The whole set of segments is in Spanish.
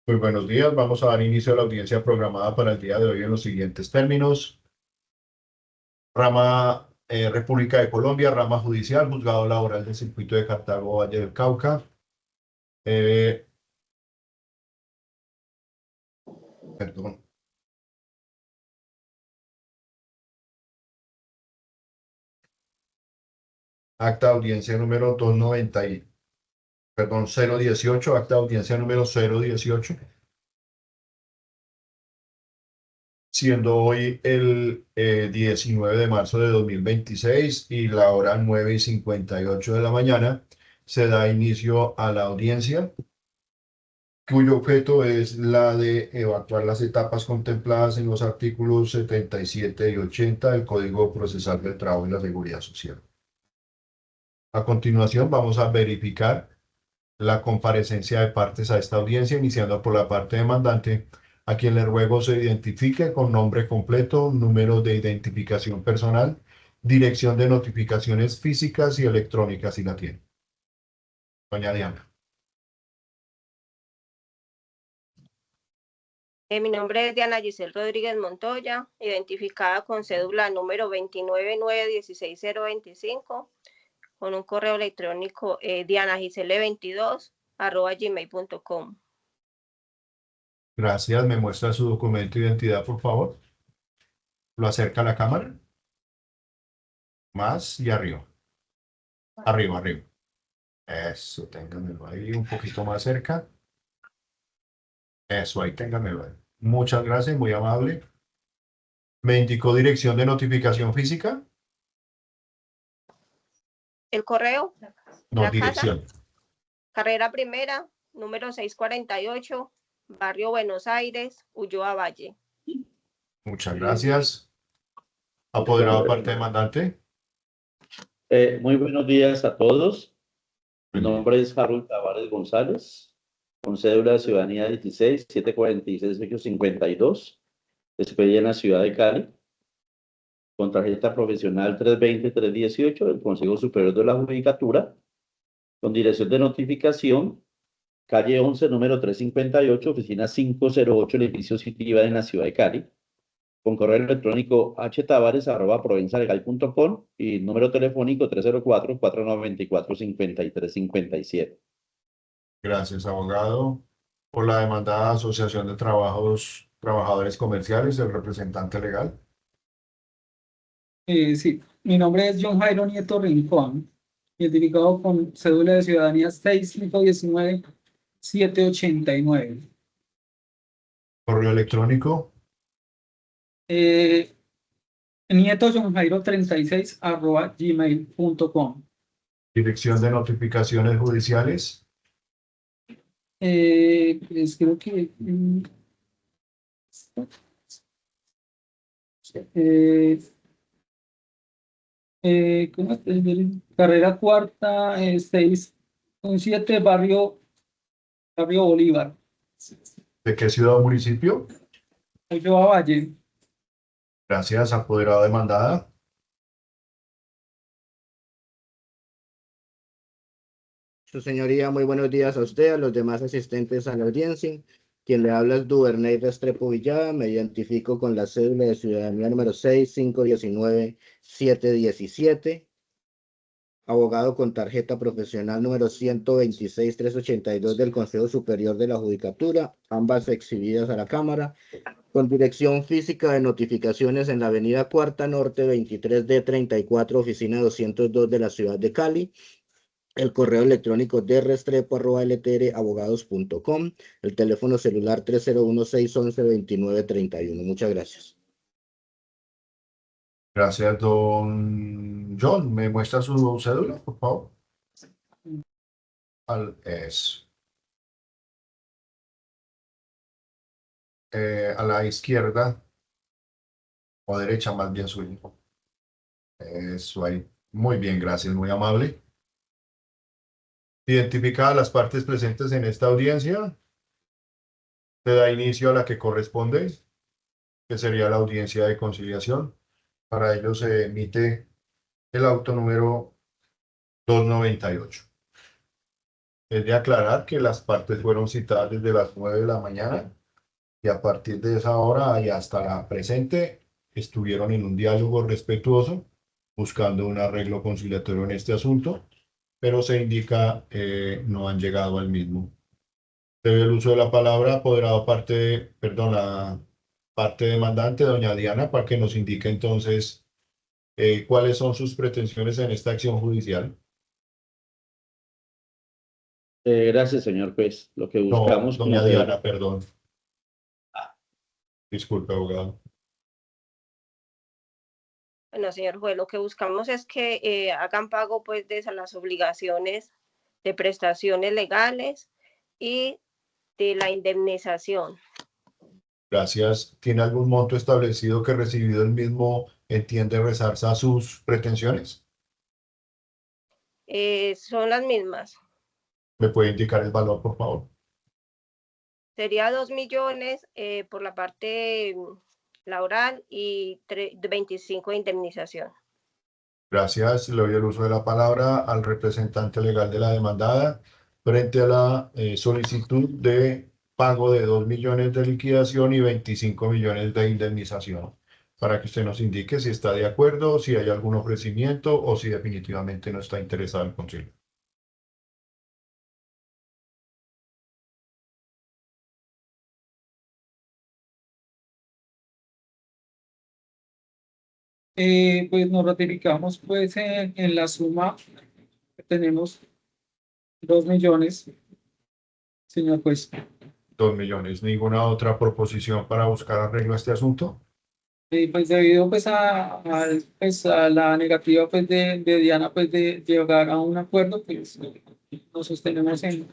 Muy buenos días. Vamos a dar inicio a la audiencia programada para el día de hoy en los siguientes términos. Rama República de Colombia, rama judicial, juzgado laboral del circuito de Cartago, Valle del Cauca. Eh, Perdón. Acta de audiencia número 290 perdón, 018, acta de audiencia número 018, siendo hoy el 19 de marzo de 2026 y la hora 9:58 de la mañana, se da inicio a la audiencia, cuyo objeto es la de evacuar las etapas contempladas en los artículos 77 y 80 del Código Procesal del Trabajo y la Seguridad Social. A continuación, vamos a verificar la comparecencia de partes a esta audiencia, iniciando por la parte demandante, a quien le ruego se identifique con nombre completo, número de identificación personal, dirección de notificaciones físicas y electrónicas, si la tiene. Doña Diana. Mi nombre es Diana Giselle Rodríguez Montoya, identificada con cédula número 299160025, con un correo electrónico dianagisele22@gmail.com. Gracias. ¿Me muestra su documento de identidad, por favor? Lo acerca a la cámara. Más y arriba. Arriba, arriba. Eso, ténganmelo ahí un poquito más cerca. Eso, ahí ténganmelo ahí. Muchas gracias, muy amable. ¿Me indicó dirección de notificación física? El correo, No, la casa, dirección. carrera primera, número 648, Barrio Buenos Aires, Ulloa Valle. Muchas gracias. Apoderado parte demandante. Muy buenos días a todos. Mi nombre es Harold Tavares González, con cédula de ciudadanía 16-746-852, expedida en la ciudad de Cali, con tarjeta profesional 320-318 del Consejo Superior de la Judicatura, con dirección de notificación, calle 11, número 358, oficina 508, el edificio City en la ciudad de Cali, con correo electrónico htavares@provenzalegal.com y número telefónico 304-494-5357. Gracias, abogado. Por la demandada Asociación de Trabajadores Comerciales, el representante legal. Sí, mi nombre es John Jairo Nieto Rincón, identificado con cédula de ciudadanía 6519789. Correo electrónico. Nieto John Jairo 36@gmail.com. Dirección de notificaciones judiciales. Pues creo que ¿cómo es? Carrera cuarta, 6 con 7, barrio Bolívar, ¿De qué ciudad o municipio? Ulloa Valle. Gracias, apoderado demandada. Su señoría, muy buenos días a usted, a los demás asistentes a la audiencia. Quien le habla es Duvernay Restrepo Villada. Me identifico con la cédula de ciudadanía número 6519717. Abogado con tarjeta profesional número 126-382 del Consejo Superior de la Judicatura, ambas exhibidas a la Cámara, con dirección física de notificaciones en la avenida Cuarta Norte 23D34, oficina 202 de la ciudad de Cali. El correo electrónico de restrepo@ltrabogados.com, el teléfono celular 301-611-2931. Muchas gracias. Gracias, don John. ¿Me muestra su cédula, por favor? A la izquierda o derecha, más bien suyo. Eso ahí. Muy bien, gracias, muy amable. Identificadas las partes presentes en esta audiencia, se da inicio a la que corresponde, que sería la audiencia de conciliación. Para ello se emite el auto número 298. Es de aclarar que las partes fueron citadas desde las 9 de la mañana y a partir de esa hora y hasta la presente estuvieron en un diálogo respetuoso buscando un arreglo conciliatorio en este asunto, pero se indica no han llegado al mismo. Debe el uso de la palabra apoderado la parte demandante, doña Diana, para que nos indique entonces cuáles son sus pretensiones en esta acción judicial. Gracias, señor juez. Lo que No, buscamos como doña se... Diana, perdón. Disculpe, abogado. Bueno, señor juez, lo que buscamos es que hagan pago pues de las obligaciones de prestaciones legales y de la indemnización. Gracias. ¿Tiene algún monto establecido que recibido el mismo entiende rezarza sus pretensiones? Son las mismas. ¿Me puede indicar el valor, por favor? Sería 2 millones por la parte laboral y 25 de indemnización. Gracias. Le doy el uso de la palabra al representante legal de la demandada frente a la solicitud de pago de 2 millones de liquidación y 25 millones de indemnización, para que usted nos indique si está de acuerdo, si hay algún ofrecimiento o si definitivamente no está interesado en conciliar. Pues nos ratificamos pues en la suma que tenemos 2 millones, señor juez. 2 millones. ¿Ninguna otra proposición para buscar arreglo a este asunto? Pues debido pues pues a la negativa pues de Diana pues de llegar a un acuerdo, pues nos sostenemos en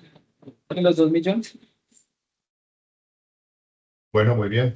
los 2 millones. Bueno, muy bien.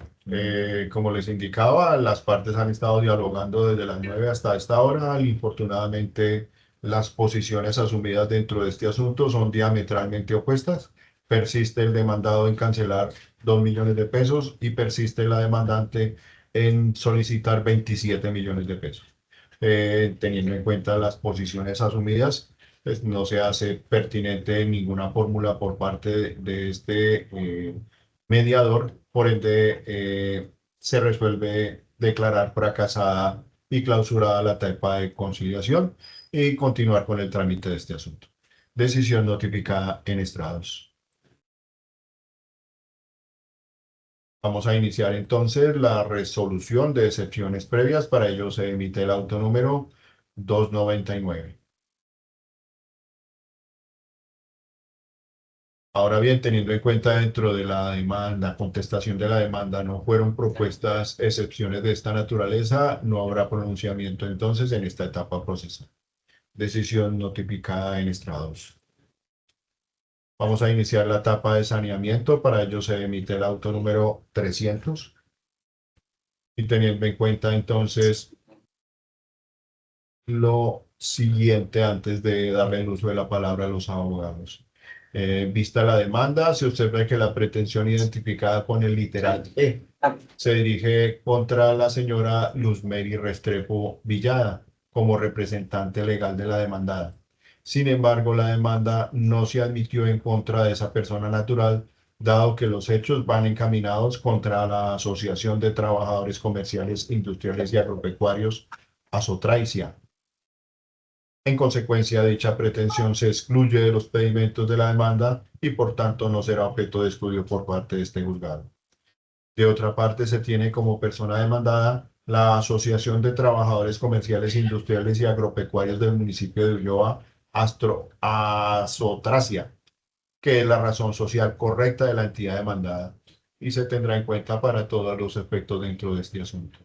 Como les indicaba, las partes han estado dialogando desde las 9 hasta esta hora y infortunadamente las posiciones asumidas dentro de este asunto son diametralmente opuestas. Persiste el demandado en cancelar 2 millones de pesos y persiste la demandante en solicitar 27 millones de pesos. Teniendo en cuenta las posiciones asumidas, pues no se hace pertinente ninguna fórmula por parte de este mediador, por ende se resuelve declarar fracasada y clausurada la etapa de conciliación y continuar con el trámite de este asunto. Decisión notificada en estrados. Vamos a iniciar entonces la resolución de excepciones previas. Para ello se emite el auto número 299. Ahora bien, teniendo en cuenta dentro de la demanda, contestación de la demanda, no fueron propuestas excepciones de esta naturaleza, no habrá pronunciamiento entonces en esta etapa procesal. Decisión notificada en estrados. Vamos a iniciar la etapa de saneamiento. Para ello se emite el auto número 300. Y teniendo en cuenta entonces lo siguiente antes de darle el uso de la palabra a los abogados. Vista la demanda, se observa que la pretensión identificada con el literal E se dirige contra la señora Luzmeri Restrepo Villada como representante legal de la demandada. Sin embargo, la demanda no se admitió en contra de esa persona natural, dado que los hechos van encaminados contra la Asociación de Trabajadores Comerciales, Industriales y Agropecuarios, Asotraicia. En consecuencia, dicha pretensión se excluye de los pedimentos de la demanda y por tanto no será objeto de estudio por parte de este juzgado. De otra parte, se tiene como persona demandada la Asociación de Trabajadores Comerciales, Industriales y Agropecuarios del municipio de Ulloa, Asotracia, que es la razón social correcta de la entidad demandada y se tendrá en cuenta para todos los efectos dentro de este asunto.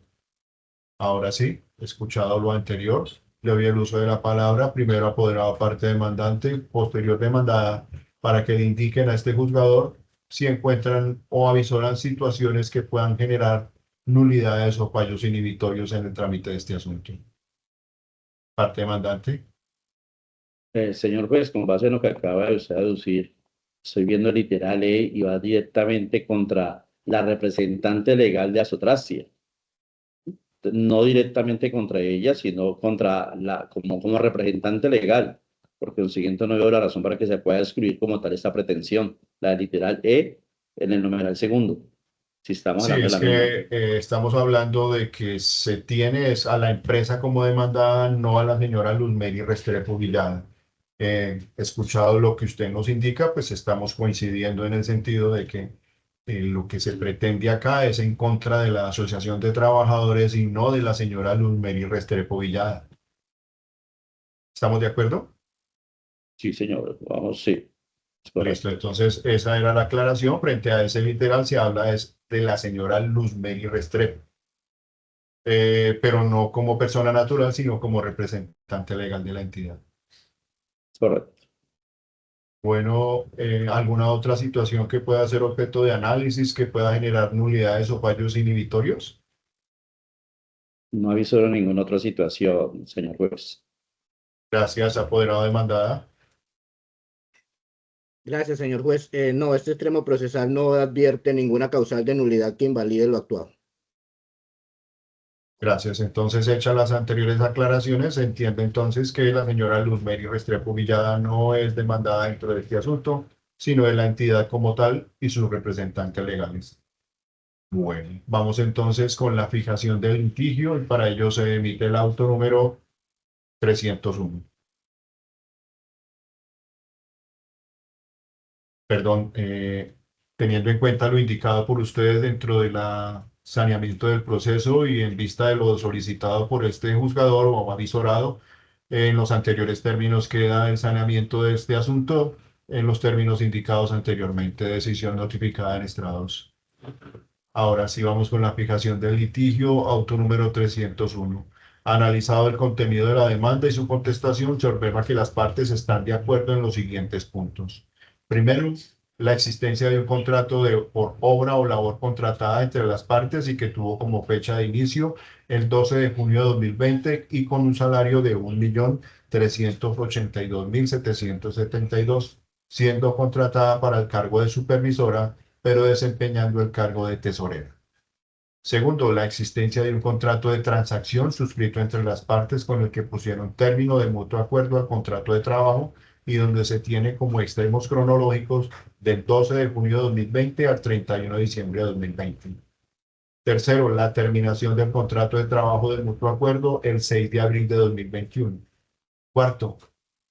Ahora sí, escuchado lo anterior, le doy el uso de la palabra, primero apoderado parte demandante, posterior demandada, para que le indiquen a este juzgador si encuentran o avisoran situaciones que puedan generar nulidades o fallos inhibitorios en el trámite de este asunto. Parte demandante. Señor juez, con base en lo que acaba de usted deducir, estoy viendo literal E y va directamente contra la representante legal de Asotracia. No directamente contra ella, sino contra como representante legal. Por consiguiente, no veo la razón para que se pueda excluir como tal esta pretensión, la literal E en el numeral segundo. Si estamos Sí, hablando de es la misma. que estamos hablando de que se tiene es a la empresa como demandada, no a la señora Luzmeri Restrepo Villada. Escuchado lo que usted nos indica, pues estamos coincidiendo en el sentido de que lo que se pretende acá es en contra de la Asociación de Trabajadores y no de la señora Luzmeri Restrepo Villada. ¿Estamos de acuerdo? Sí, señor. Vamos, sí. Es Listo, correcto. entonces esa era la aclaración. Frente a ese literal se habla es de la señora Luzmeri Restrepo. Pero no como persona natural, sino como representante legal de la entidad. Es correcto. Bueno, ¿alguna otra situación que pueda ser objeto de análisis que pueda generar nulidades o fallos inhibitorios? No aviso de ninguna otra situación, señor juez. Gracias, apoderado demandada. Gracias, señor juez. No, este extremo procesal no advierte ninguna causal de nulidad que invalide lo actuado. Gracias. Entonces, hechas las anteriores aclaraciones, se entiende entonces que la señora Luzmeri Restrepo Villada no es demandada dentro de este asunto, sino de la entidad como tal y sus representantes legales. Bueno, vamos entonces con la fijación del litigio y para ello se emite el auto número 301. Perdón, teniendo en cuenta lo indicado por ustedes dentro del saneamiento del proceso y en vista de lo solicitado por este juzgador o avisorado, en los anteriores términos queda el saneamiento de este asunto en los términos indicados anteriormente, decisión notificada en estrados. Ahora sí vamos con la fijación del litigio, auto número 301. Analizado el contenido de la demanda y su contestación, se observa que las partes están de acuerdo en los siguientes puntos. Primero, la existencia de un contrato por obra o labor contratada entre las partes y que tuvo como fecha de inicio el 12 de junio de 2020 y con un salario de 1.382.772, siendo contratada para el cargo de supervisora pero desempeñando el cargo de tesorera. Segundo, la existencia de un contrato de transacción suscrito entre las partes con el que pusieron término de mutuo acuerdo al contrato de trabajo y donde se tiene como extremos cronológicos del 12 de junio de 2020 al 31 de diciembre de 2020. Tercero, la terminación del contrato de trabajo de mutuo acuerdo el 6 de abril de 2021. Cuarto,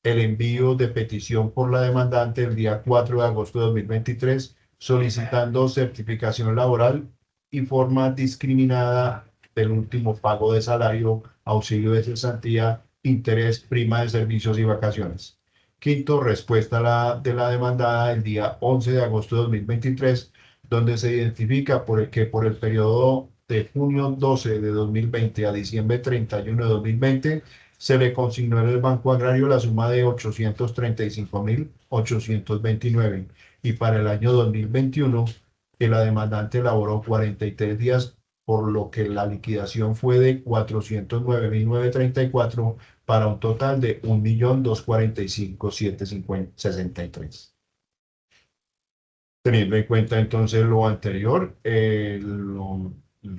el envío de petición por la demandante el día 4 de agosto de 2023 solicitando certificación laboral y forma discriminada del último pago de salario, auxilio de cesantía, interés, prima de servicios y vacaciones. Quinto, respuesta de la demandada el día 11 de agosto de 2023, donde se identifica por el periodo de junio 12 de 2020 a diciembre 31 de 2020 se le consignó en el Banco Agrario la suma de 835.829 y para el año 2021 que la demandante elaboró 43 días, por lo que la liquidación fue de 409.934 para un total de 1.245.763. Teniendo en cuenta entonces lo anterior,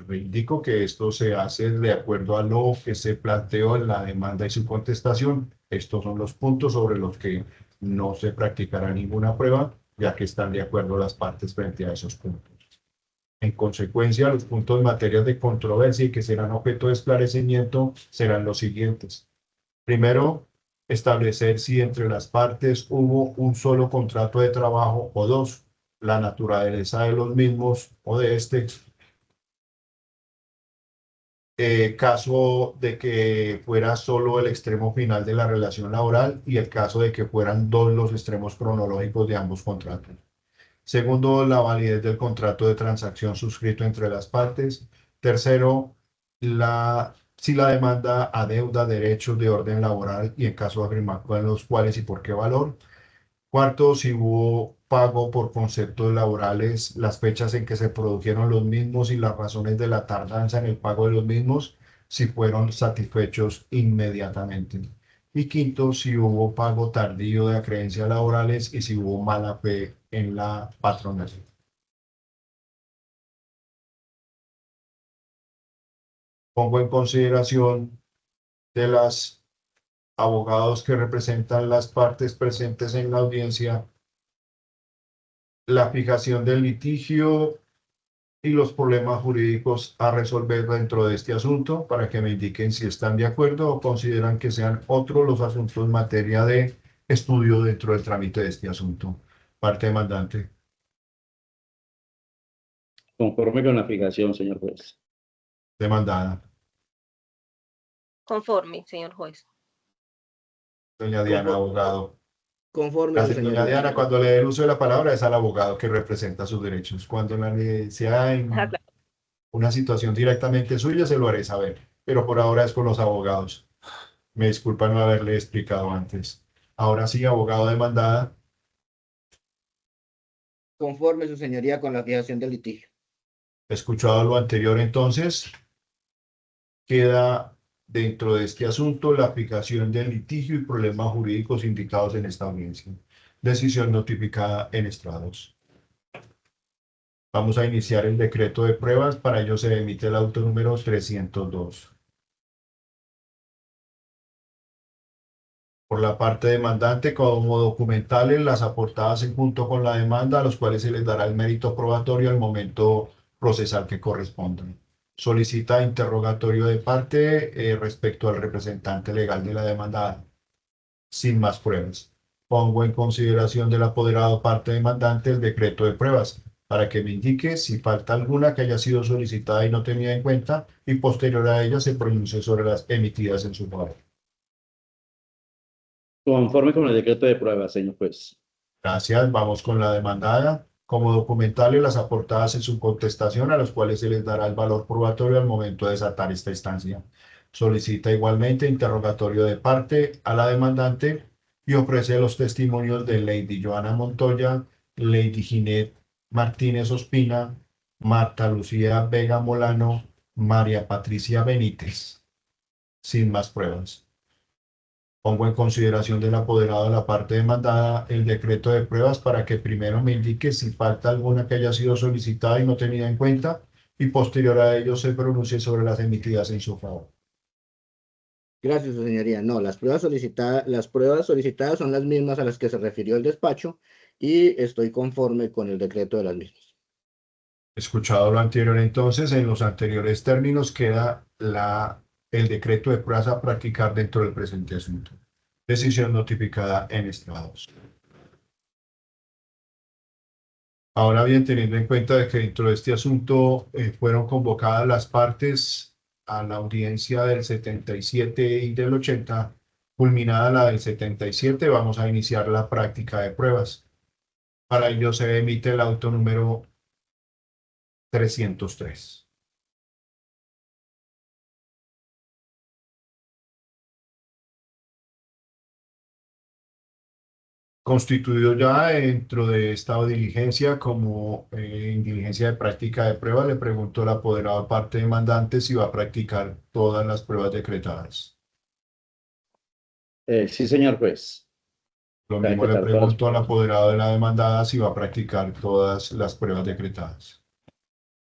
indico que esto se hace de acuerdo a lo que se planteó en la demanda y su contestación. Estos son los puntos sobre los que no se practicará ninguna prueba, ya que están de acuerdo las partes frente a esos puntos. En consecuencia, los puntos en materia de controversia y que serán objeto de esclarecimiento serán los siguientes. Primero, establecer si entre las partes hubo un solo contrato de trabajo o dos, la naturaleza de los mismos o de este, caso de que fuera solo el extremo final de la relación laboral y el caso de que fueran dos los extremos cronológicos de ambos contratos. Segundo, la validez del contrato de transacción suscrito entre las partes. Tercero, si la demanda adeuda derechos de orden laboral y en caso de afirmar con los cuáles y por qué valor. Cuarto, si hubo pago por conceptos laborales, las fechas en que se produjeron los mismos y las razones de la tardanza en el pago de los mismos, si fueron satisfechos inmediatamente. Y quinto, si hubo pago tardío de acreencias laborales y si hubo mala fe en la patronal. Pongo en consideración de las abogados que representan las partes presentes en la audiencia, la fijación del litigio y los problemas jurídicos a resolver dentro de este asunto, para que me indiquen si están de acuerdo o consideran que sean otros los asuntos en materia de estudio dentro del trámite de este asunto. Parte demandante. Conforme con la fijación, señor juez. Demandada. Conforme, señor juez. Doña Diana, Conforme. abogado. Conforme, su Gracias, doña señoría. Diana. Cuando le dé el uso de la palabra es al abogado que representa sus derechos. Cuando sea en Ah, claro. una situación directamente suya, se lo haré saber. Pero por ahora es con los abogados. Me disculpa no haberle explicado antes. Ahora sí, abogado demandada. Conforme, su señoría, con la fijación del litigio. Escuchado lo anterior, entonces, queda dentro de este asunto la fijación del litigio y problemas jurídicos indicados en esta audiencia. Decisión notificada en estrados. Vamos a iniciar el decreto de pruebas. Para ello se emite el auto número 302. Por la parte demandante, como documentales, las aportadas en junto con la demanda, a los cuales se les dará el mérito probatorio al momento procesal que corresponda. Solicita interrogatorio de parte respecto al representante legal de la demandada. Sin más pruebas. Pongo en consideración del apoderado parte demandante el decreto de pruebas, para que me indique si falta alguna que haya sido solicitada y no tenida en cuenta, y posterior a ella se pronuncie sobre las emitidas en su favor. Conforme con el decreto de prueba, señor juez. Gracias. Vamos con la demandada. Como documentales, las aportadas en su contestación, a los cuales se les dará el valor probatorio al momento de desatar esta instancia. Solicita igualmente interrogatorio de parte a la demandante y ofrece los testimonios de Lady Joana Montoya, Lady Ginette Martínez Ospina, Marta Lucía Vega Molano, María Patricia Benítez. Sin más pruebas. Pongo en consideración del apoderado de la parte demandada el decreto de pruebas, para que primero me indique si falta alguna que haya sido solicitada y no tenida en cuenta, y posterior a ello se pronuncie sobre las emitidas en su favor. Gracias, su señoría. No, las pruebas solicitadas son las mismas a las que se refirió el despacho y estoy conforme con el decreto de las mismas. Escuchado lo anterior, entonces, en los anteriores términos queda el decreto de pruebas a practicar dentro del presente asunto. Decisión notificada en estrados. Ahora bien, teniendo en cuenta de que dentro de este asunto fueron convocadas las partes a la audiencia del 77 y del 80, culminada la del 77, vamos a iniciar la práctica de pruebas. Para ello se emite el auto número 303. Constituido ya dentro de esta diligencia como en diligencia de práctica de prueba, le pregunto al apoderado parte demandante si va a practicar todas las pruebas decretadas. Sí, señor juez. Lo Para mismo le decretar todas las pregunto al apoderado de la demandada si va a practicar todas las pruebas decretadas.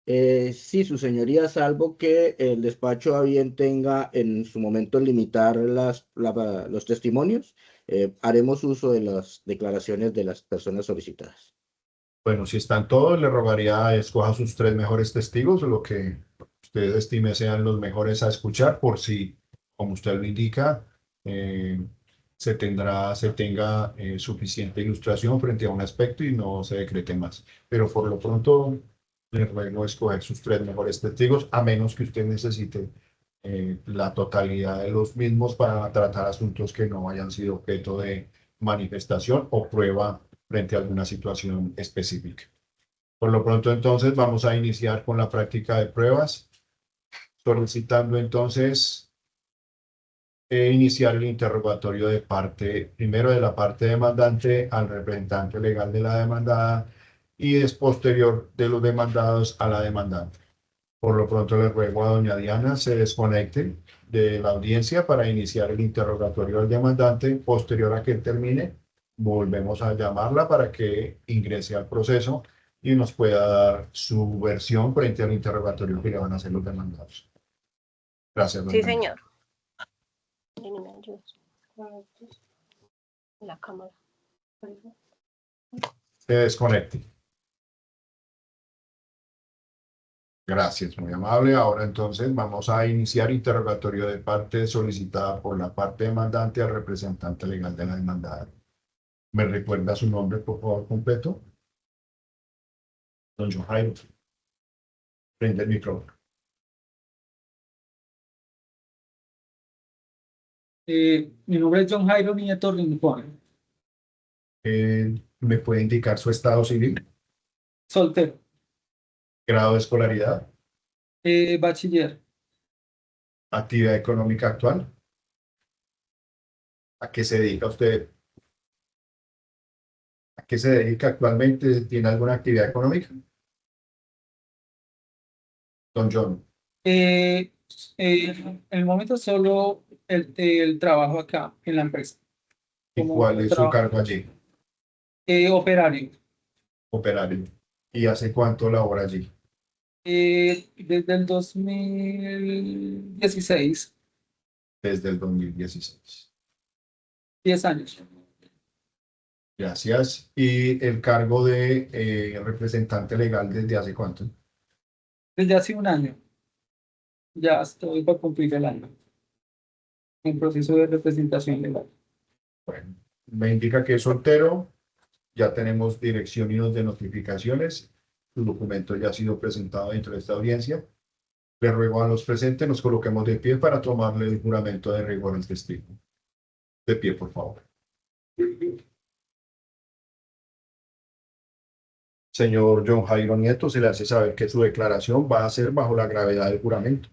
Sí, su señoría, salvo que el despacho a bien tenga en su momento limitar los testimonios, haremos uso de las declaraciones de las personas solicitadas. Bueno, si están todos, le rogaría escoja sus 3 mejores testigos, lo que usted estime sean los mejores a escuchar, por si, como usted lo indica, se tenga suficiente ilustración frente a un aspecto y no se decrete más. Pero por lo pronto, le ruego escoger sus 3 mejores testigos, a menos que usted necesite la totalidad de los mismos para tratar asuntos que no hayan sido objeto de manifestación o prueba frente a alguna situación específica. Por lo pronto, entonces, vamos a iniciar con la práctica de pruebas, solicitando entonces iniciar el interrogatorio de parte, primero de la parte demandante al representante legal de la demandada y posterior de los demandados a la demandante. Por lo pronto, le ruego a doña Diana se desconecte de la audiencia para iniciar el interrogatorio al demandante. Posterior a que termine, volvemos a llamarla para que ingrese al proceso y nos pueda dar su versión frente al interrogatorio que le van a hacer los demandados. Gracias, doña Sí, Diana. señor. Ven y me ayudas. La cámara. Se desconecte. Gracias, muy amable. Ahora entonces vamos a iniciar interrogatorio de parte solicitada por la parte demandante al representante legal de la demandada. ¿Me recuerda su nombre, por favor, completo? Don John Jairo. Prende el micrófono. Mi nombre es John Jairo Nieto Rincón, ¿Me puede indicar su estado civil, soltero, grado de escolaridad, bachiller, actividad económica actual? ¿A qué se dedica usted? ¿A qué se dedica actualmente? ¿Tiene alguna actividad económica? Don John, en el momento solo el trabajo acá en la empresa, ¿y como cuál es su cargo allí? operario. Operario. ¿Y hace cuánto labora allí? Desde el 2016, Desde el 2016. 10 años. Gracias. ¿Y el cargo de representante legal desde hace cuánto? Desde hace un año. Ya estoy por cumplir el año en proceso de representación legal. Bueno, me indica que es soltero. Ya tenemos dirección y de notificaciones. Su documento ya ha sido presentado dentro de esta audiencia. Le ruego a los presentes nos coloquemos de pie para tomarle el juramento de rigor al testigo. De pie, por favor. Señor John Jairo Nieto, se le hace saber que su declaración va a ser bajo la gravedad del juramento,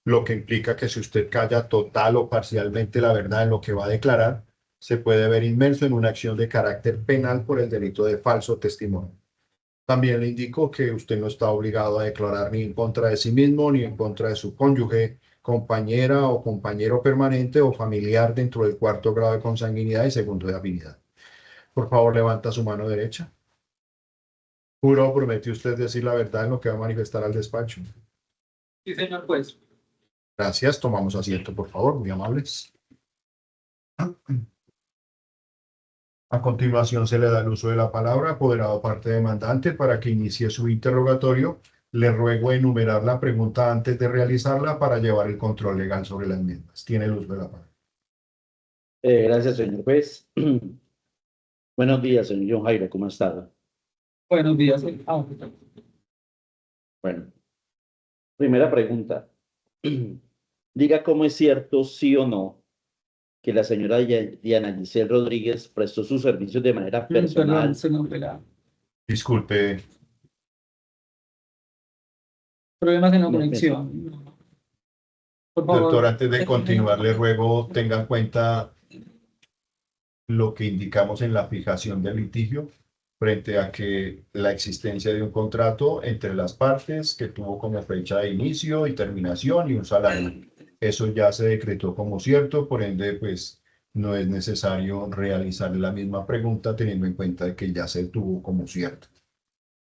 lo que implica que si usted calla total o parcialmente la verdad en lo que va a declarar, se puede ver inmerso en una acción de carácter penal por el delito de falso testimonio. También le indico que usted no está obligado a declarar ni en contra de sí mismo, ni en contra de su cónyuge, compañera o compañero permanente o familiar dentro del 4º grado de consanguinidad y 2º de afinidad. Por favor, levanta su mano derecha. ¿Juro o promete usted decir la verdad en lo que va a manifestar al despacho? Sí, señor juez. Gracias. Tomamos asiento, por favor, muy amables. A continuación se le da el uso de la palabra, apoderado parte demandante, para que inicie su interrogatorio. Le ruego enumerar la pregunta antes de realizarla para llevar el control legal sobre las mismas. Tiene el uso de la palabra. Gracias, señor juez. Buenos días, señor John Jairo, ¿cómo está? Buenos días. Bueno, primera pregunta. Diga cómo es cierto, sí o no, que la señora Diana Giselle Rodríguez prestó sus servicios de manera Perdón, personal. señor Velado. Disculpe, Problemas en la Me- me- conexión. Por favor. doctor, antes de continuar, le ruego tenga en cuenta lo que indicamos en la fijación del litigio frente a que la existencia de un contrato entre las partes que tuvo como fecha de inicio y terminación y un salario. Eso ya se decretó como cierto, por ende, pues no es necesario realizar la misma pregunta teniendo en cuenta de que ya se tuvo como cierto.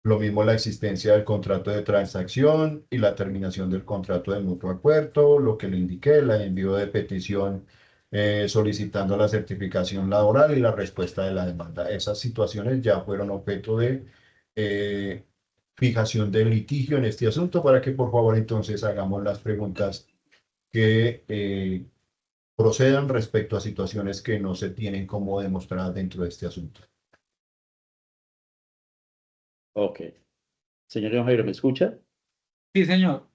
Lo mismo la existencia del contrato de transacción y la terminación del contrato de mutuo acuerdo, lo que le indiqué, el envío de petición solicitando la certificación laboral y la respuesta de la demanda. Esas situaciones ya fueron objeto de fijación del litigio en este asunto para que por favor entonces hagamos las preguntas que procedan respecto a situaciones que no se tienen como demostrar dentro de este asunto. Ok. Señor John Jairo, ¿me escucha? Sí, señor.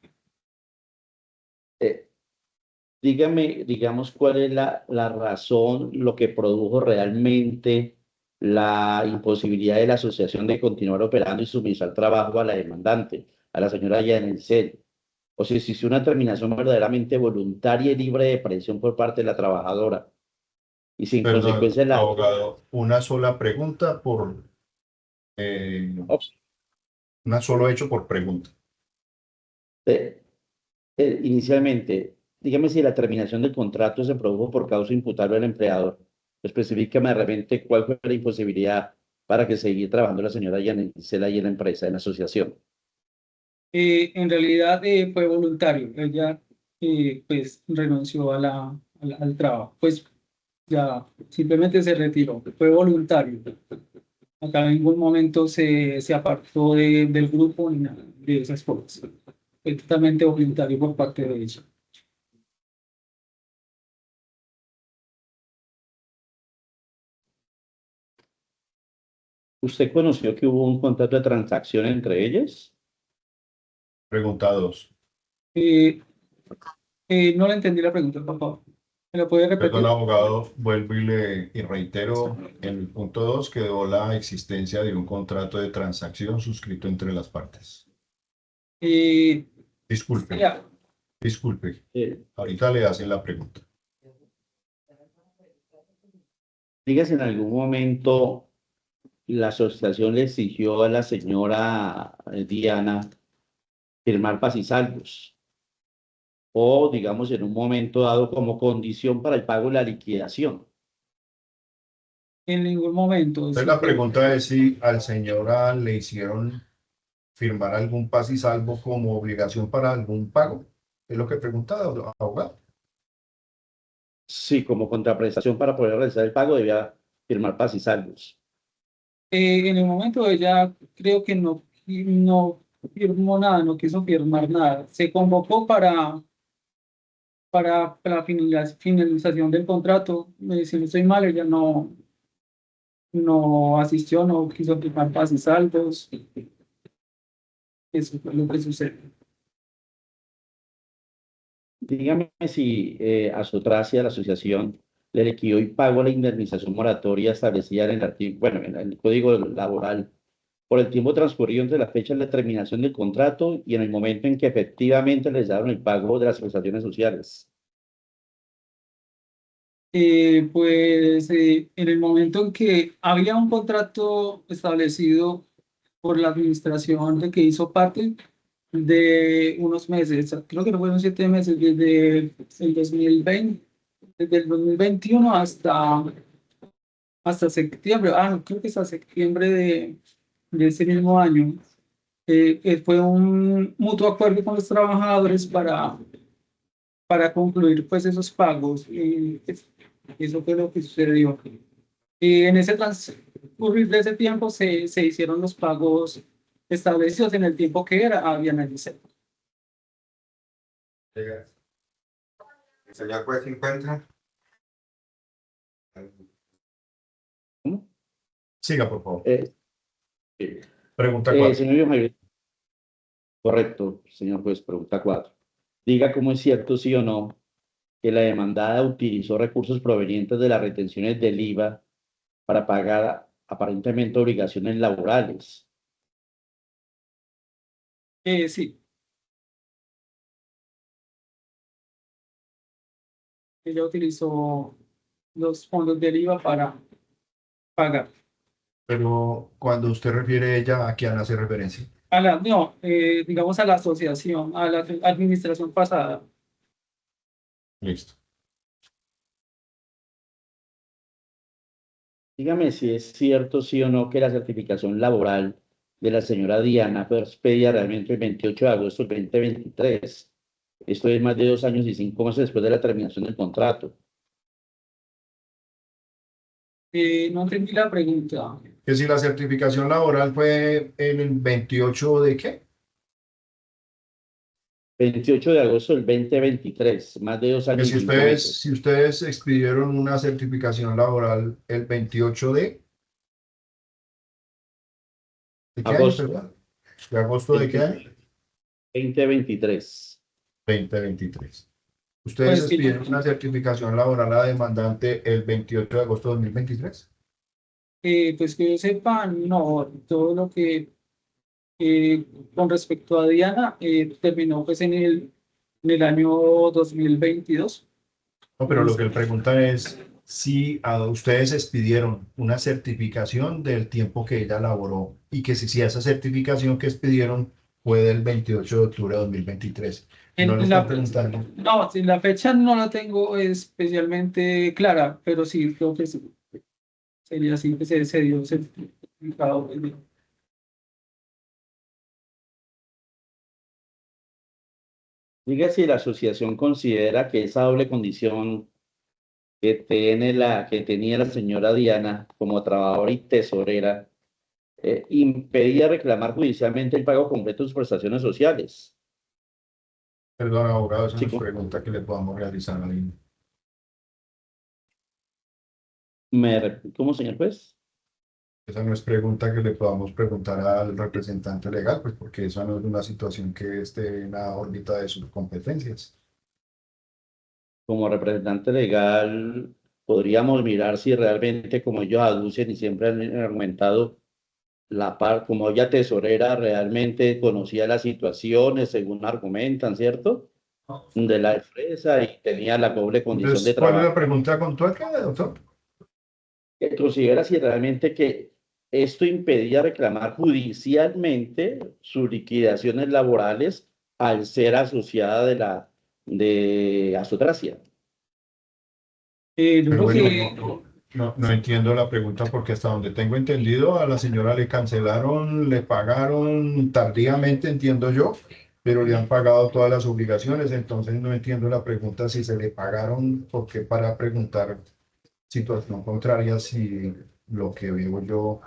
Dígame, digamos, cuál es la razón, lo que produjo realmente la imposibilidad de la asociación de continuar operando y sumiso al trabajo a la demandante, a la señora Yanencel. O si existió una terminación verdaderamente voluntaria y libre de presión por parte de la trabajadora. Y sin Perdón, consecuencia abogado, una sola pregunta por una solo hecho por pregunta. Inicialmente, dígame si la terminación del contrato se produjo por causa imputable al empleador. Específicame de repente cuál fue la imposibilidad para que siguiera trabajando la señora Yanencel ahí en la empresa, en la asociación. En realidad fue voluntario. Ella pues renunció al trabajo. Pues ya simplemente se retiró, fue voluntario. Acá en ningún momento se apartó del grupo ni nada de esas cosas. Fue totalmente voluntario por parte de ella. ¿Usted conoció que hubo un contrato de transacción entre ellas? Pregunta 2. Eh, no le entendí la pregunta, por favor. ¿Me lo puede Perdón, repetir? abogado, vuelvo y reitero, en el punto 2 quedó la existencia de un contrato de transacción suscrito entre las partes. Disculpe, Ya, disculpe. Eh, Ahorita le hacen la pregunta. Diga si en algún momento la asociación le exigió a la señora Diana firmar paz y salvos, o digamos en un momento dado como condición para el pago de la liquidación. en ningún momento. Entonces la pregunta es si al señora le hicieron firmar algún paz y salvo como obligación para algún pago. Es lo que pregunta, abogado. Sí, como contraprestación para poder realizar el pago debía firmar paz y salvos. En el momento ella creo que no firmó nada, no quiso firmar nada. Se convocó para la finalización del contrato. Si no estoy mal, ella no asistió, no quiso firmar paz y salvos. Eso fue lo que sucedió. Dígame si a Sotracia, la asociación, le liquidó y pagó la indemnización moratoria establecida en el artículo, bueno, en el Código Laboral por el tiempo transcurrido entre la fecha de la terminación del contrato y en el momento en que efectivamente les daron el pago de las prestaciones sociales. En el momento en que había un contrato establecido por la administración de que hizo parte de unos meses, creo que no fueron 7 meses, desde el 2020, desde el 2021 hasta septiembre, no, creo que hasta septiembre de ese mismo año, fue un mutuo acuerdo con los trabajadores para concluir pues esos pagos. Eso fue lo que sucedió. Y en ese transcurrir de ese tiempo se hicieron los pagos establecidos en el tiempo que habían analizado. El señor juez se encuentra. ¿Cómo? Siga, por favor. Eh, Pregunta 4. Señor Javier, correcto, señor juez, pregunta 4. Diga cómo es cierto, sí o no, que la demandada utilizó recursos provenientes de las retenciones del IVA para pagar aparentemente obligaciones laborales. Sí, ella utilizó los fondos del IVA para pagar. Pero cuando usted refiere a ella, ¿a quién hace referencia? No, digamos a la asociación, a la administración pasada. Listo. Dígame si es cierto, sí o no, que la certificación laboral de la señora Diana fue expedida realmente el 28 de agosto del 2023. Esto es más de 2 años y 5 meses después de la terminación del contrato. No entendí la pregunta. Que si la certificación laboral fue en el 28 de qué? 28 de agosto del 2023, más de 2 Que años y si 5 meses. si ustedes expidieron una certificación laboral el 28 ¿de qué año, Agosto perdón? ¿De agosto de qué año? 2023. 2023. ¿Ustedes Pues que expidieron una certificación laboral a demandante el 28 de agosto de 2023? pues que yo sepa, no, todo lo que con respecto a Diana terminó pues en el año 2022. No, pero lo que él pregunta es si a ustedes expidieron una certificación del tiempo que ella laboró y que si esa certificación que expidieron fue del 28 de octubre de 2023. No le En están la, preguntando. no, sí, la fecha no la tengo especialmente clara, pero sí, creo que sí. Sería así que se dio certificado. Diga si la asociación considera que esa doble condición que tenía la señora Diana como trabajadora y tesorera impedía reclamar judicialmente el pago completo de sus prestaciones sociales. Perdón, abogado, esa no es Chico, pregunta que le podamos realizar a alguien. ¿cómo, señor juez? Esa no es pregunta que le podamos preguntar al representante legal, pues porque esa no es una situación que esté en la órbita de sus competencias. Como representante legal, podríamos mirar si realmente, como ellos aducen y siempre han argumentado, como ella tesorera realmente conocía las situaciones, según argumentan, ¿cierto? De la empresa y tenía la doble condición de Entonces, ¿cuál es la trabajo. pregunta contueca, doctor? Que considera si realmente que esto impedía reclamar judicialmente sus liquidaciones laborales al ser asociada de Asotracia. Yo Pero creo bueno, que no entiendo la pregunta porque hasta donde tengo entendido a la señora le cancelaron, le pagaron tardíamente, entiendo yo, pero le han pagado todas las obligaciones, entonces no entiendo la pregunta si se le pagaron, porque para preguntar situación contraria si lo que veo yo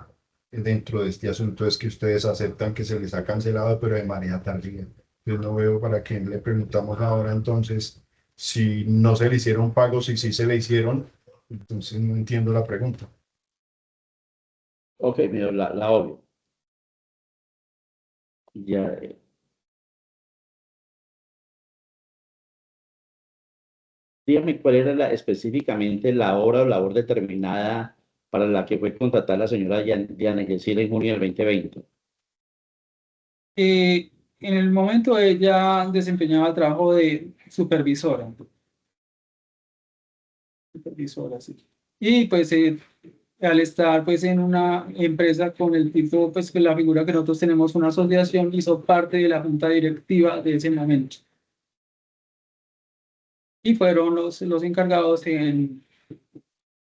dentro de este asunto es que ustedes aceptan que se les ha cancelado, pero de manera tardía. Yo no veo para qué le preguntamos ahora entonces si no se le hicieron pagos y si se le hicieron, entonces no entiendo la pregunta. Ok, mira, la obvio. Ya, dígame cuál era específicamente la hora o labor determinada para la que fue contratada la señora Diana Yesira en junio del 2020. en el momento ella desempeñaba el trabajo de supervisora, sí. Y pues al estar pues en una empresa con el tipo, pues que la figura que nosotros tenemos una asociación, hizo parte de la junta directiva de ese momento. Y fueron los encargados en,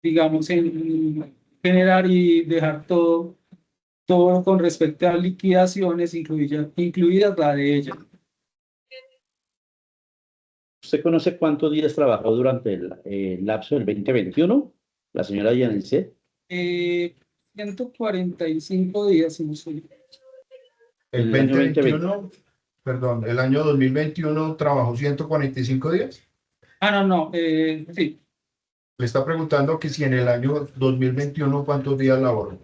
digamos, en generar y dejar todo con respecto a liquidaciones, incluidas la de ella. ¿Usted conoce cuántos días trabajó durante el lapso del 2021? La señora Yanice. 145 días, si no estoy. El En el año 2020. 2021, perdón, el año 2021 trabajó 145 días. No, sí. Le está preguntando que si en el año 2021 cuántos días laboró,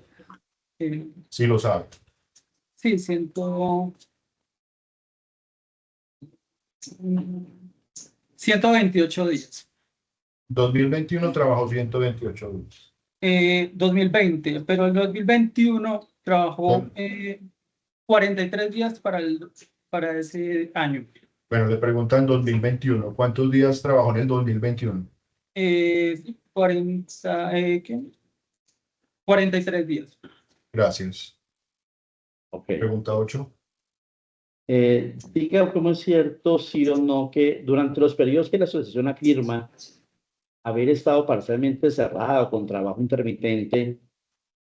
eh, si lo sabe. sí, 128 días. 2021 trabajó 128 días. 2020, pero el 2021 trabajó 43 días para ese año. Bueno, le preguntan 2021, ¿cuántos días trabajó en el 2021? 43 días. Gracias. Ok. Pregunta 8. Diga cómo es cierto, sí o no, que durante los periodos que la asociación afirma haber estado parcialmente cerrada o con trabajo intermitente,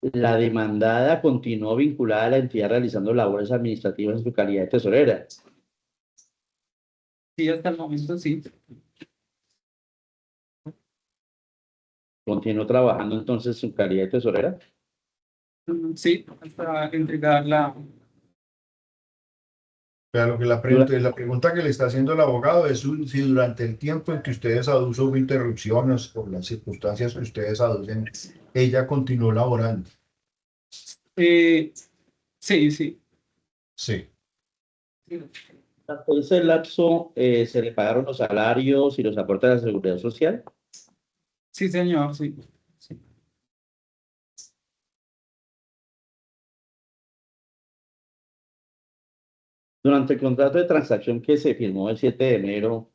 la demandada continuó vinculada a la entidad realizando labores administrativas en su calidad de tesorera. Sí, hasta el momento sí. Continuó trabajando entonces en su calidad de tesorera. Sí, hasta entregarla. Pero lo que la pregunta que le está haciendo el abogado es si durante el tiempo en que ustedes aducen hubo interrupciones por las circunstancias que ustedes aducen, ella continuó laborando. Sí, sí. Sí. Durante ese lapso se le pagaron los salarios y los aportes de la seguridad social. Sí, señor, sí. Sí. Durante el contrato de transacción que se firmó el 7 de enero,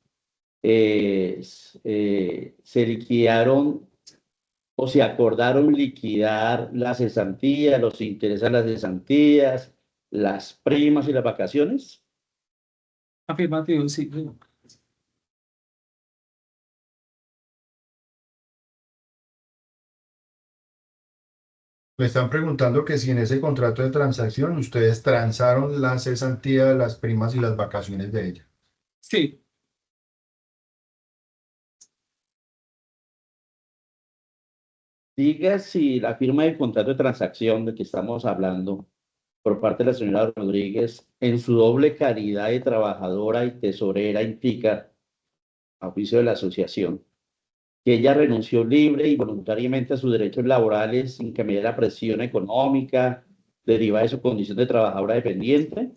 se liquidaron o se acordaron liquidar las cesantías, los intereses a las cesantías, las primas y las vacaciones. Afirmativo, sí. Le están preguntando que si en ese contrato de transacción ustedes transaron la cesantía, las primas y las vacaciones de ella. Sí. diga si la firma del contrato de transacción del que estamos hablando por parte de la señora Rodríguez, en su doble calidad de trabajadora y tesorera, implica, a juicio de la asociación, que ella renunció libre y voluntariamente a sus derechos laborales sin que me diera presión económica derivada de su condición de trabajadora dependiente.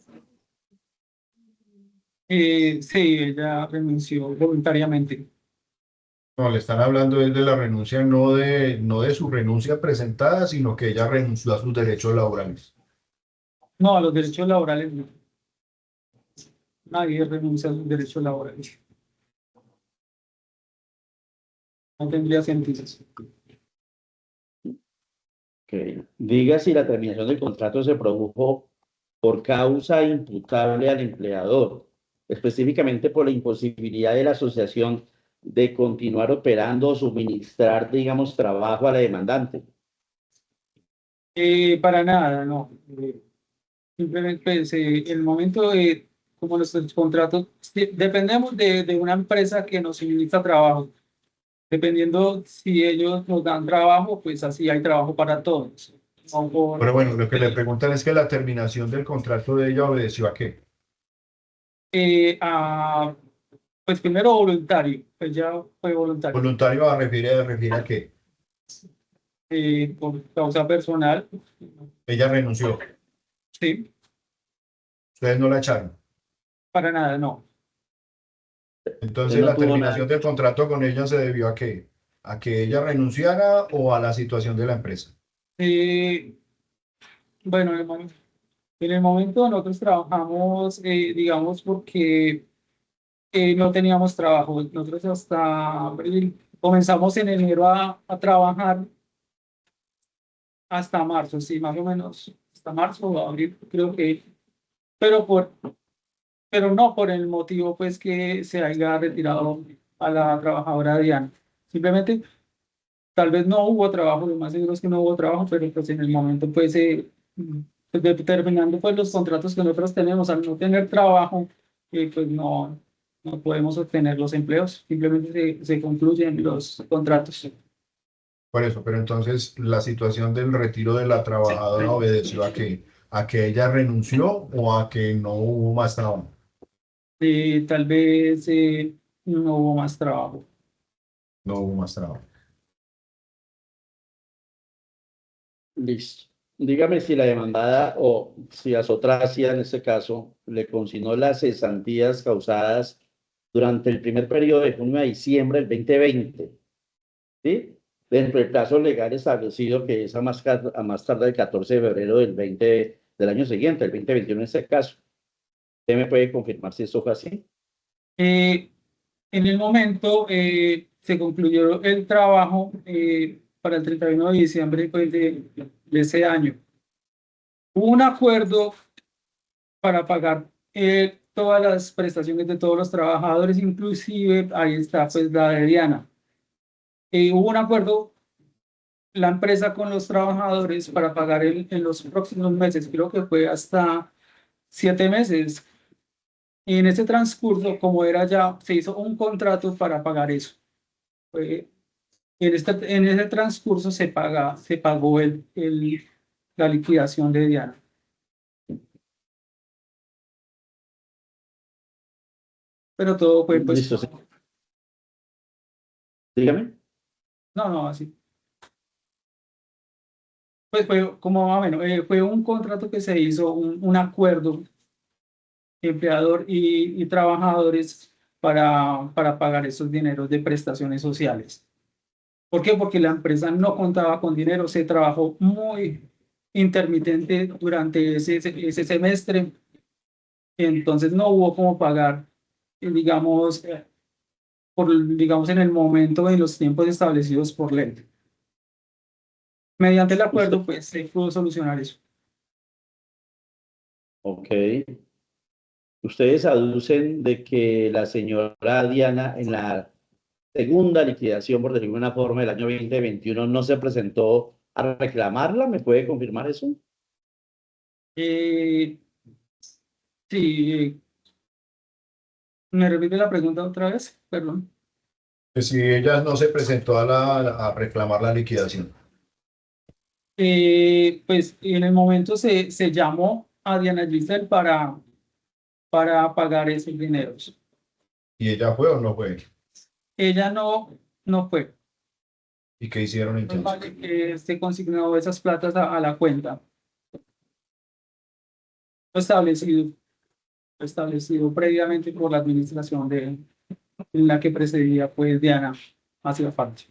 Sí, ella renunció voluntariamente. No, le están hablando es de la renuncia, no de su renuncia presentada, sino que ella renunció a sus derechos laborales. No, a los derechos laborales no. Nadie renuncia a sus derechos laborales. No tendría sentido. Okay. Diga si la terminación del contrato se produjo por causa imputable al empleador, específicamente por la imposibilidad de la asociación de continuar operando o suministrar, digamos, trabajo a la demandante. Para nada, no. Simplemente, pues, el momento de, como nuestros contratos, dependemos de una empresa que nos suministra trabajo. Dependiendo si ellos nos dan trabajo, pues así hay trabajo para todos. No Pero por, bueno, lo que le preguntan es que la terminación del contrato de ella obedeció ¿a qué? pues primero voluntario, pues ya fue voluntario. Voluntario refiere a qué. Por causa personal, Ella renunció. sí, Ustedes no la echaron. para nada, no. Entonces, No la tuvo terminación nada. del contrato con ella se debió ¿a qué? ¿A que ella renunciara o a la situación de la empresa? Bueno, en el momento nosotros trabajamos, digamos, porque no teníamos trabajo. Nosotros hasta abril, comenzamos en enero a trabajar hasta marzo, sí, más o menos, hasta marzo o abril, creo que, pero pero no por el motivo, pues, que se haya retirado a la trabajadora Diana. Simplemente, tal vez no hubo trabajo, lo más seguro es que no hubo trabajo, pero pues en el momento, pues, determinando pues los contratos que nosotros tenemos, al no tener trabajo, pues no podemos obtener los empleos, simplemente se concluyen los contratos. Por eso, pero entonces la situación del retiro de la trabajadora obedeció ¿a qué? ¿A que ella renunció o a que no hubo más trabajo? Tal vez no hubo más trabajo. No hubo más trabajo. Listo. Dígame si la demandada o si Asotracia, en este caso, le consignó las cesantías causadas durante el primer periodo de junio a diciembre del 2020, ¿sí? Dentro del plazo legal establecido, que es a más tarde del 14 de febrero del año siguiente, el 2021 en este caso. ¿Usted me puede confirmar si eso fue así? En el momento se concluyó el trabajo para el 31 de diciembre pues, de ese año. Hubo un acuerdo para pagar todas las prestaciones de todos los trabajadores, inclusive ahí está pues la de Diana. Hubo un acuerdo la empresa con los trabajadores para pagar en los próximos meses, creo que fue hasta 7 meses. Y en ese transcurso, como era ya, se hizo un contrato para pagar eso. En ese transcurso se pagó la liquidación de Diana. Pero todo fue pues, Listo, sí. Dígame. no, así. Pues fue como más o menos, fue un contrato que se hizo, un acuerdo empleador y trabajadores para pagar esos dineros de prestaciones sociales. ¿Por qué? Porque la empresa no contaba con dinero, se trabajó muy intermitente durante ese semestre, entonces no hubo como pagar, digamos, digamos, en el momento, en los tiempos establecidos por ley. Mediante el acuerdo, pues se pudo solucionar eso. Ok. Ustedes aducen de que la señora Diana en la segunda liquidación, por decirlo de alguna forma, del año 2021 no se presentó a reclamarla. ¿Me puede confirmar eso? Sí, ¿me repite la pregunta otra vez? Perdón. Que si ella no se presentó a reclamar la liquidación. Pues en el momento se llamó a Diana Giselle para pagar esos dineros. ¿Y ella fue o no fue? Ella no fue. ¿Y qué hicieron Pues entonces? vale que se consignó esas platas a la cuenta. Lo establecido previamente por la administración en la que precedía pues Diana hacia parte.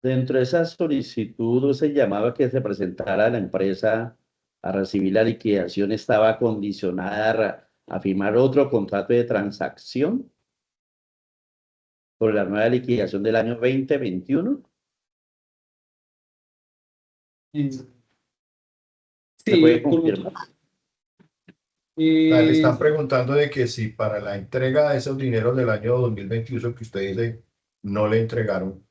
Dentro de esa solicitud se llamaba que se presentara la empresa a recibir la liquidación, estaba condicionada a firmar otro contrato de transacción por la nueva liquidación del año 2021. ¿Se Sí, puede confirmar? O sea, le están eh, preguntando de que si para la entrega de esos dineros del año 2021 que usted dice no le entregaron,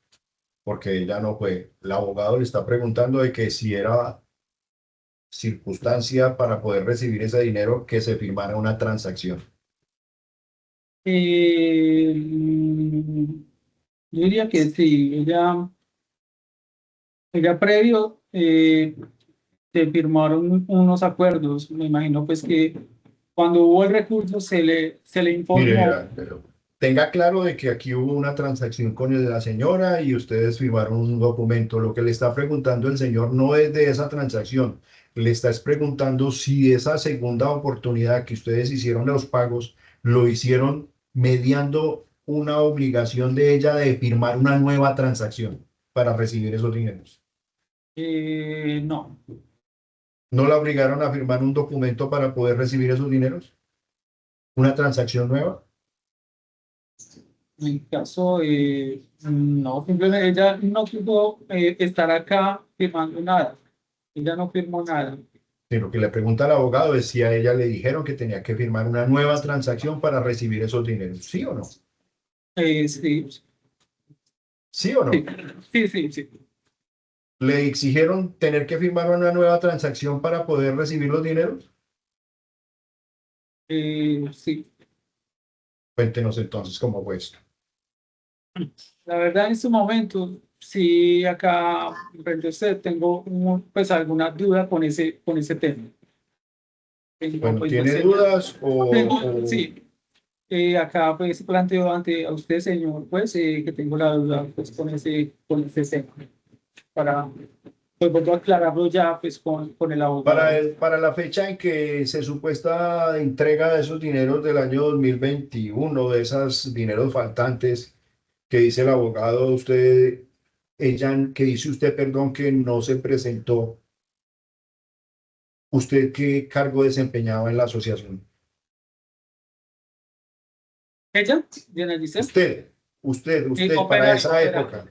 porque ella no fue. El abogado le está preguntando de que si era circunstancia para poder recibir ese dinero que se firmara una transacción. yo diría que sí, ella previo se firmaron unos acuerdos. Me imagino pues que cuando hubo el recurso se le Mire, informó. pero tenga claro de que aquí hubo una transacción con la señora y ustedes firmaron un documento. Lo que le está preguntando el señor no es de esa transacción. Le está preguntando si esa segunda oportunidad que ustedes hicieron los pagos lo hicieron mediando una obligación de ella de firmar una nueva transacción para recibir esos dineros. No, ¿No la obligaron a firmar un documento para poder recibir esos dineros? ¿Una transacción nueva? en mi caso, no, simplemente ella no pudo estar acá firmando nada. Ella no firmó nada. Lo que le pregunta al abogado es si a ella le dijeron que tenía que firmar una nueva transacción para recibir esos dineros. ¿Sí o no? Sí, ¿Sí o sí, no? sí. ¿Le exigieron tener que firmar una nueva transacción para poder recibir los dineros? Sí. Cuéntenos entonces cómo fue esto. La verdad, en este momento, sí, acá frente a usted tengo pues alguna duda con ese tema. Tengo, Bueno, pues, no ¿tiene sé, dudas sí, acá pues planteo ante a usted, señor, pues que tengo la duda pues con ese tema para pues vuelvo a aclararlo ya pues con el abogado. para la fecha en que se supuesta entrega de esos dineros del año 2021, de esos dineros faltantes que dice el abogado, que dice usted, perdón, que no se presentó? ¿Usted qué cargo desempeñaba en la asociación? ¿Ella? Diana Giselle, Usted para operario, esa época.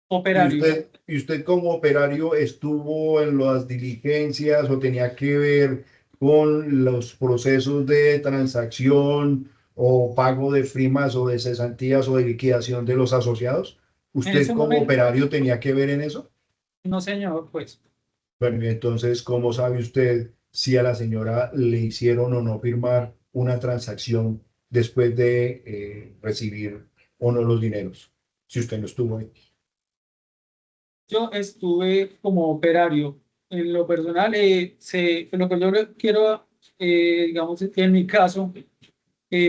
operario. Y usted como operario estuvo en las diligencias o tenía que ver con los procesos de transacción o pago de primas o de cesantías o de liquidación de los asociados. En ¿Usted ese como momento, operario tenía que ver en eso? no señor, pues. Bueno, y entonces, ¿cómo sabe usted si a la señora le hicieron o no firmar una transacción después de recibir o no los dineros? Si usted no estuvo ahí. Yo estuve como operario. En lo personal, lo que yo quiero, digamos, en mi caso,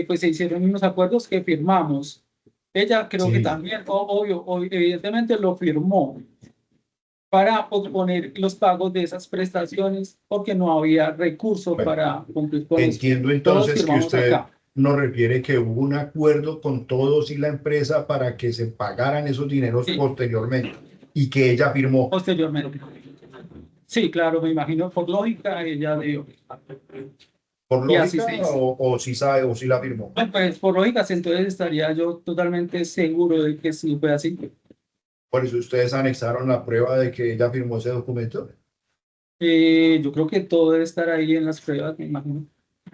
pues se hicieron unos acuerdos que firmamos. Ella creo que Sí. también, evidentemente lo firmó para posponer los pagos de esas prestaciones porque no había recursos Bueno, para cumplir con eso. entiendo Todos entonces que firmamos usted acá. nos refiere que hubo un acuerdo con todos y la empresa para que se pagaran esos dineros Sí, posteriormente y que ella firmó. posteriormente. Sí, claro, me imagino por lógica ella dio. ¿Por Y así lógica se hizo. o si sabe o si la firmó? No, pues por lógica, entonces estaría yo totalmente seguro de que sí fue así. Por eso ustedes anexaron la prueba de que ella firmó ese documento. Yo creo que todo debe estar ahí en las pruebas, me imagino.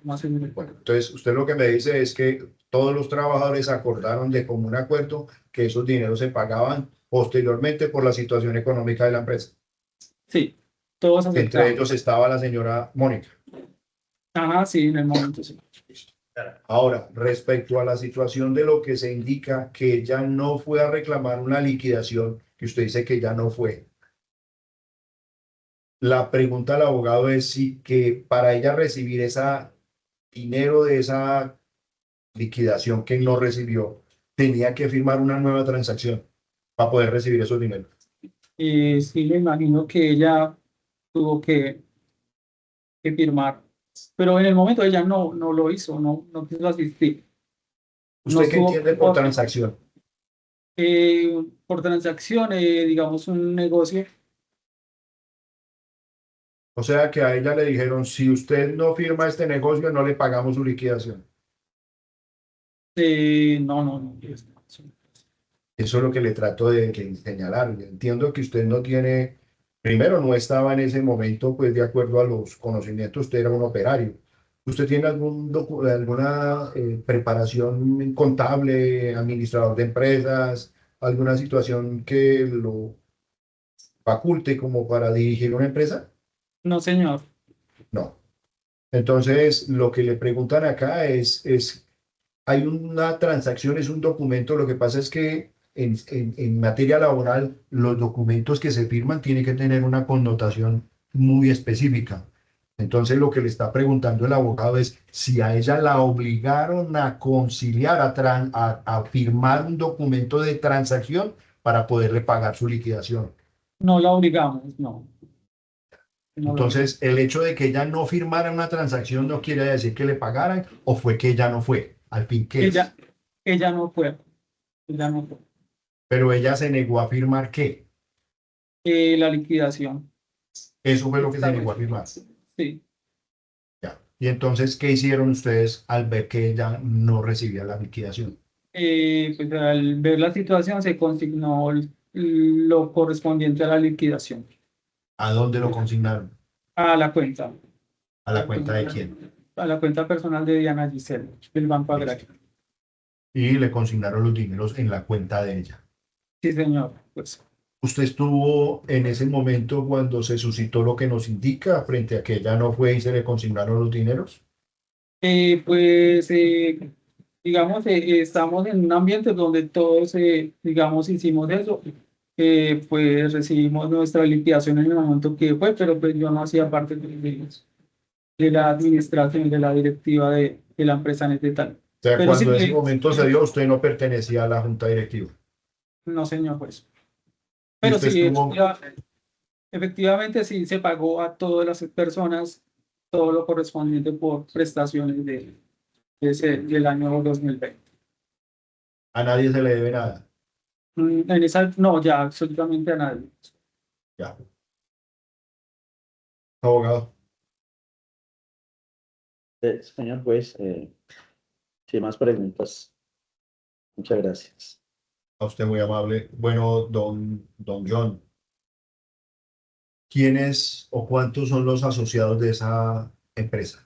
Más o menos. Bueno, entonces usted lo que me dice es que todos los trabajadores acordaron de común acuerdo que esos dineros se pagaban posteriormente por la situación económica de la empresa. Sí, todos Entre aceptamos. ellos estaba la señora Mónica. Ajá, sí, en el momento sí. Ahora, respecto a la situación de lo que se indica que ella no fue a reclamar una liquidación, que usted dice que ya no fue, La pregunta al abogado es si que para ella recibir ese dinero de esa liquidación que no recibió, tenía que firmar una nueva transacción para poder recibir esos dineros. Sí, me imagino que ella tuvo que firmar, pero en el momento ella no lo hizo, no quiso asistir. No ¿Usted qué estuvo entiende por transacción? por transacción, digamos, un negocio. O sea que a ella le dijeron, si usted no firma este negocio, no le pagamos su liquidación. No. Eso es lo que le trato de señalar. Yo entiendo que usted no tiene, primero no estaba en ese momento, pues de acuerdo a los conocimientos, usted era un operario. ¿Usted tiene alguna preparación contable, administrador de empresas, alguna situación que lo faculte como para dirigir una empresa? No, señor. No. Entonces, lo que le preguntan acá es hay una transacción, es un documento. Lo que pasa es que en materia laboral, los documentos que se firman tienen que tener una connotación muy específica. Entonces, lo que le está preguntando el abogado es si a ella la obligaron a conciliar, a firmar un documento de transacción para poderle pagar su liquidación. No la obligamos, no. No la obligamos. Entonces, el hecho de que ella no firmara una transacción no quiere decir que le pagaran, o fue que ella no fue. Al fin, ¿qué es? Ella no fue. Ella no fue. Pero ella se negó a firmar ¿qué? La liquidación. Eso fue lo que se negó a firmar. Sí. Ya. Y entonces, ¿qué hicieron ustedes al ver que ella no recibía la liquidación? Pues al ver la situación se consignó lo correspondiente a la liquidación, ¿A dónde lo consignaron? a la cuenta, ¿A la cuenta de quién? a la cuenta personal de Diana Giselle, del Banco Agrario. Y le consignaron los dineros en la cuenta de ella. Sí, señor. Pues, ¿Usted estuvo en ese momento cuando se suscitó lo que nos indica frente a que ella no fue y se le consignaron los dineros? pues digamos, estamos en un ambiente donde todos, digamos, hicimos eso. Pues recibimos nuestra liquidación en el momento que fue, pero pues yo no hacía parte de la administración, de la directiva de la empresa en este tal. O sea, Pero sí, cuando ese momento se dio, usted no pertenecía a la junta directiva. no, señor juez. Y Pero usted sí, estuvo, efectivamente sí se pagó a todas las personas todo lo correspondiente por prestaciones del año 2020. a nadie se le debe nada. En esa, no, ya absolutamente a nadie. Ya. Abogado, Señor juez, sin más preguntas, muchas gracias. a usted muy amable. Bueno, don John, ¿quiénes o cuántos son los asociados de esa empresa?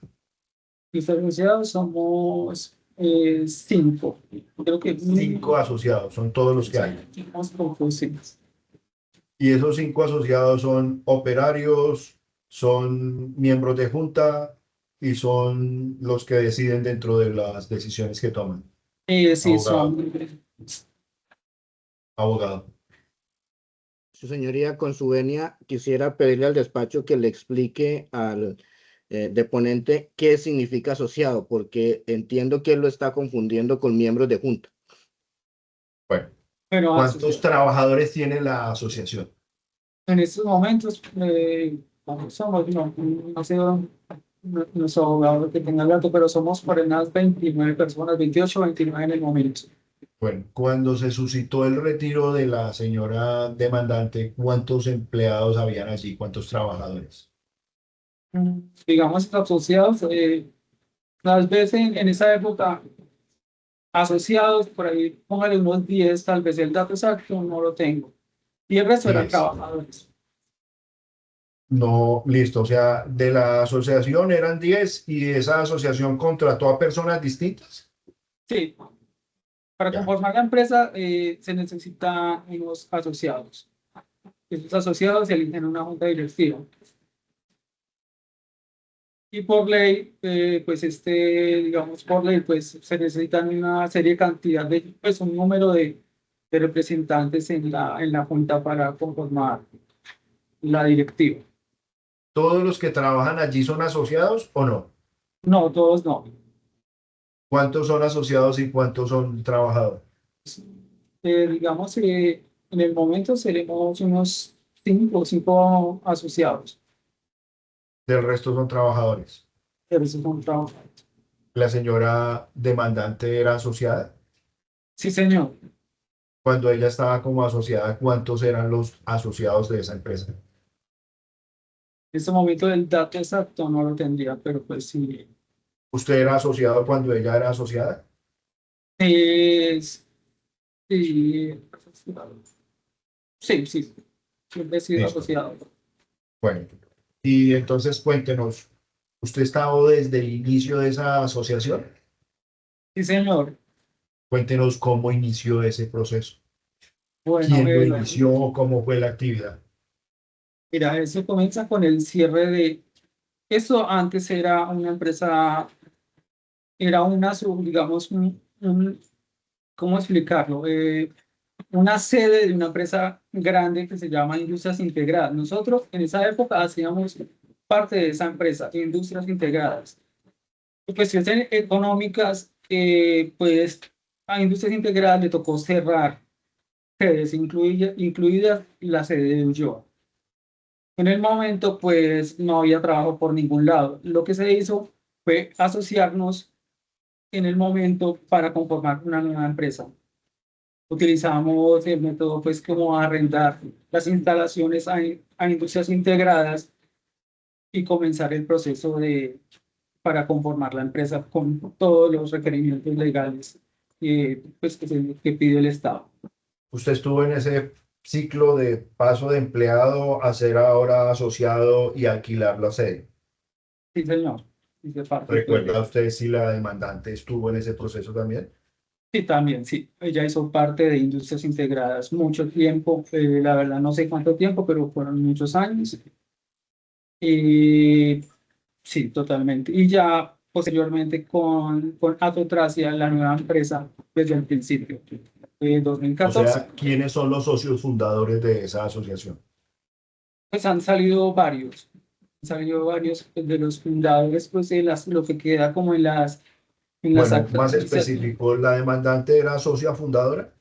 Mis asociados somos 5. Creo que 5 asociados, son todos los que hay. somos pocos, sí. Y esos 5 asociados son operarios, son miembros de junta y son los que deciden dentro de las decisiones que toman. Sí, Abogado, son. abogado. Su señoría, con su venia, quisiera pedirle al despacho que le explique al deponente qué significa asociado, porque entiendo que él lo está confundiendo con miembros de junta. Bueno, Pero ¿cuántos trabajadores tiene la asociación? en estos momentos, somos, no sé, nuestro abogado que tenga el dato, pero somos por unas 29 personas, 28 o 29 en el momento. Bueno, cuando se suscitó el retiro de la señora demandante, ¿cuántos empleados habían allí? ¿Cuántos trabajadores? Digamos, asociados, las veces en esa época, asociados, por ahí, póngale unos 10, tal vez el dato exacto no lo tengo. Y el resto eran 10. trabajadores. No, listo. O sea, de la asociación eran 10 y esa asociación contrató a personas distintas. Sí, para Ya. conformar la empresa se necesitan unos asociados. Esos asociados se eligen en una junta directiva. Y por ley, pues digamos, por ley, pues se necesitan una serie de cantidad de, pues un número de representantes en la junta para conformar la directiva. ¿Todos los que trabajan allí son asociados o no? No, todos no. ¿Cuántos son asociados y cuántos son trabajadores? Digamos que en el momento seremos unos cinco asociados, Del resto son trabajadores. pero esos son trabajadores. La señora demandante era asociada. Sí, señor. Cuando ella estaba como asociada, ¿cuántos eran los asociados de esa empresa? En este momento el dato exacto no lo tendría, pero pues sí. ¿Usted era asociado cuando ella era asociada? Es, sí, sí, sí, siempre he sido Listo. asociado. Bueno, y entonces cuéntenos, ¿usted estaba desde el inicio de esa asociación? Sí, señor. Cuéntenos cómo inició ese proceso. Bueno, ¿Quién lo inició? ¿Cómo fue la actividad? mira, eso comienza con el cierre de... Eso antes era una empresa, era digamos, ¿cómo explicarlo? Una sede de una empresa grande que se llama Industrias Integradas. Nosotros en esa época hacíamos parte de esa empresa, Industrias Integradas. Por cuestiones económicas, pues a Industrias Integradas le tocó cerrar sedes, incluida la sede de Ulloa. En el momento, pues no había trabajo por ningún lado. Lo que se hizo fue asociarnos en el momento para conformar una nueva empresa. Utilizamos el método, pues, como arrendar las instalaciones a industrias integradas y comenzar el proceso para conformar la empresa con todos los requerimientos legales pues, que pide el Estado. ¿Usted estuvo en ese ciclo de paso de empleado a ser ahora asociado y alquilar la sede? Sí, señor. Hice parte, ¿Recuerda usted si la demandante estuvo en ese proceso también? sí, también, sí. Ella hizo parte de Industrias Integradas mucho tiempo, la verdad no sé cuánto tiempo, pero fueron muchos años. Y sí, totalmente. Y ya posteriormente con Atotracia, la nueva empresa, desde el principio, O 2014, sea, ¿quiénes son los socios fundadores de esa asociación? pues han salido varios de los fundadores, pues lo que queda como en las Bueno, actas. más específico, ¿la demandante era socia fundadora?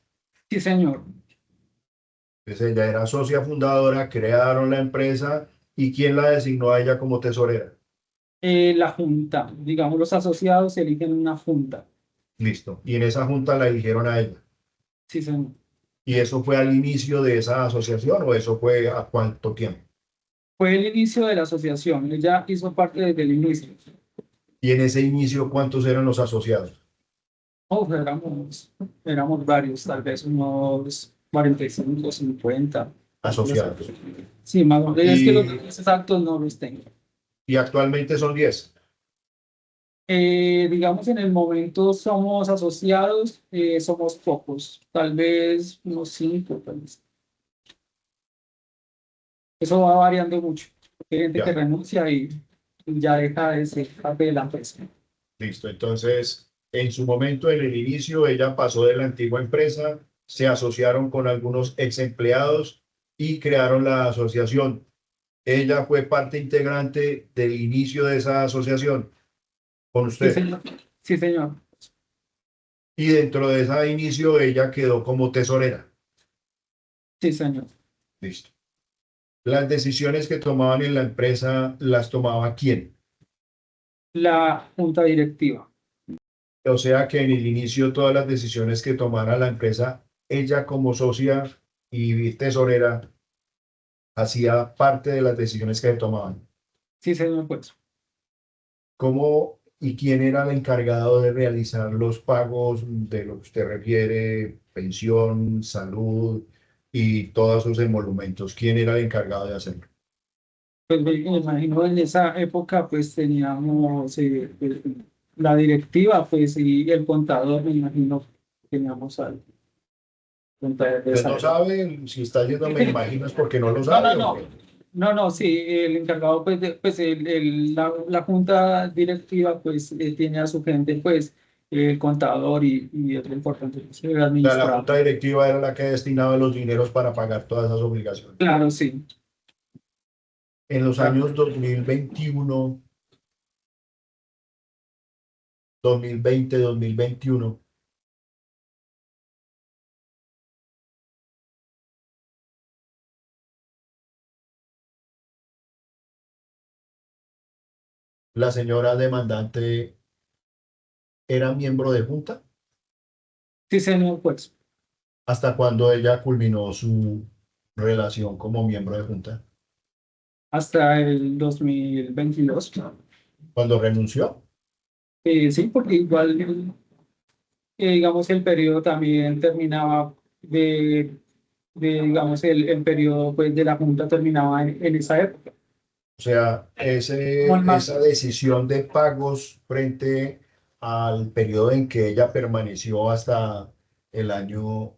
Sí, señor. Pues ella era socia fundadora, crearon la empresa y ¿quién la designó a ella como tesorera? La junta, digamos, los asociados eligen una junta. Listo. Y en esa junta la eligieron a ella. Sí, señor. ¿Y eso fue al inicio de esa asociación o eso fue a cuánto tiempo? Fue el inicio de la asociación. Ella hizo parte desde el inicio. Y en ese inicio, ¿cuántos eran los asociados? Oh, éramos varios, tal vez unos 45, 50. Asociados. Sí, más o menos. Es que los Y, datos exactos no los tengo. y actualmente son 10. Digamos, en el momento somos asociados, somos pocos, tal vez unos 5, tal vez. Eso va variando mucho. Hay gente que Ya, renuncia y ya deja de ser parte de la empresa. listo. Entonces, en su momento, en el inicio, ella pasó de la antigua empresa, se asociaron con algunos ex empleados y crearon la asociación. Ella fue parte integrante del inicio de esa asociación con Sí, usted. señor. Sí, señor. Y dentro de ese inicio, ella quedó como tesorera. Sí, señor. Listo. Las decisiones que tomaban en la empresa, ¿las tomaba quién? La junta directiva. O sea que en el inicio todas las decisiones que tomara la empresa, ella como socia y tesorera hacía parte de las decisiones que tomaban. Sí, señor, pues. ¿Cómo y quién era el encargado de realizar los pagos de lo que usted refiere, pensión, salud y todos sus emolumentos? ¿Quién era el encargado de hacerlo? Pues me imagino en esa época pues teníamos la directiva pues y el contador, me imagino que teníamos al contador de Usted esa no época. sabe, si está diciendo me imagino es porque no lo No, no, sabe o no, qué. no, sí, el encargado pues, la junta directiva pues tiene a su gente pues el contador y otro importante pues, el O sea, la administrador. junta directiva era la que destinaba los dineros para pagar todas esas obligaciones. Claro, sí. En los años 2021, 2020, 2021, la señora demandante era miembro de junta. Sí, señor juez. ¿Hasta cuando ella culminó su relación como miembro de junta? Hasta el 2022. ¿Cuando renunció? Sí, porque igual, digamos, el periodo también terminaba digamos, el periodo pues, de la Junta terminaba en esa época. O sea, Como el esa decisión de pagos frente al periodo en que ella permaneció hasta el año,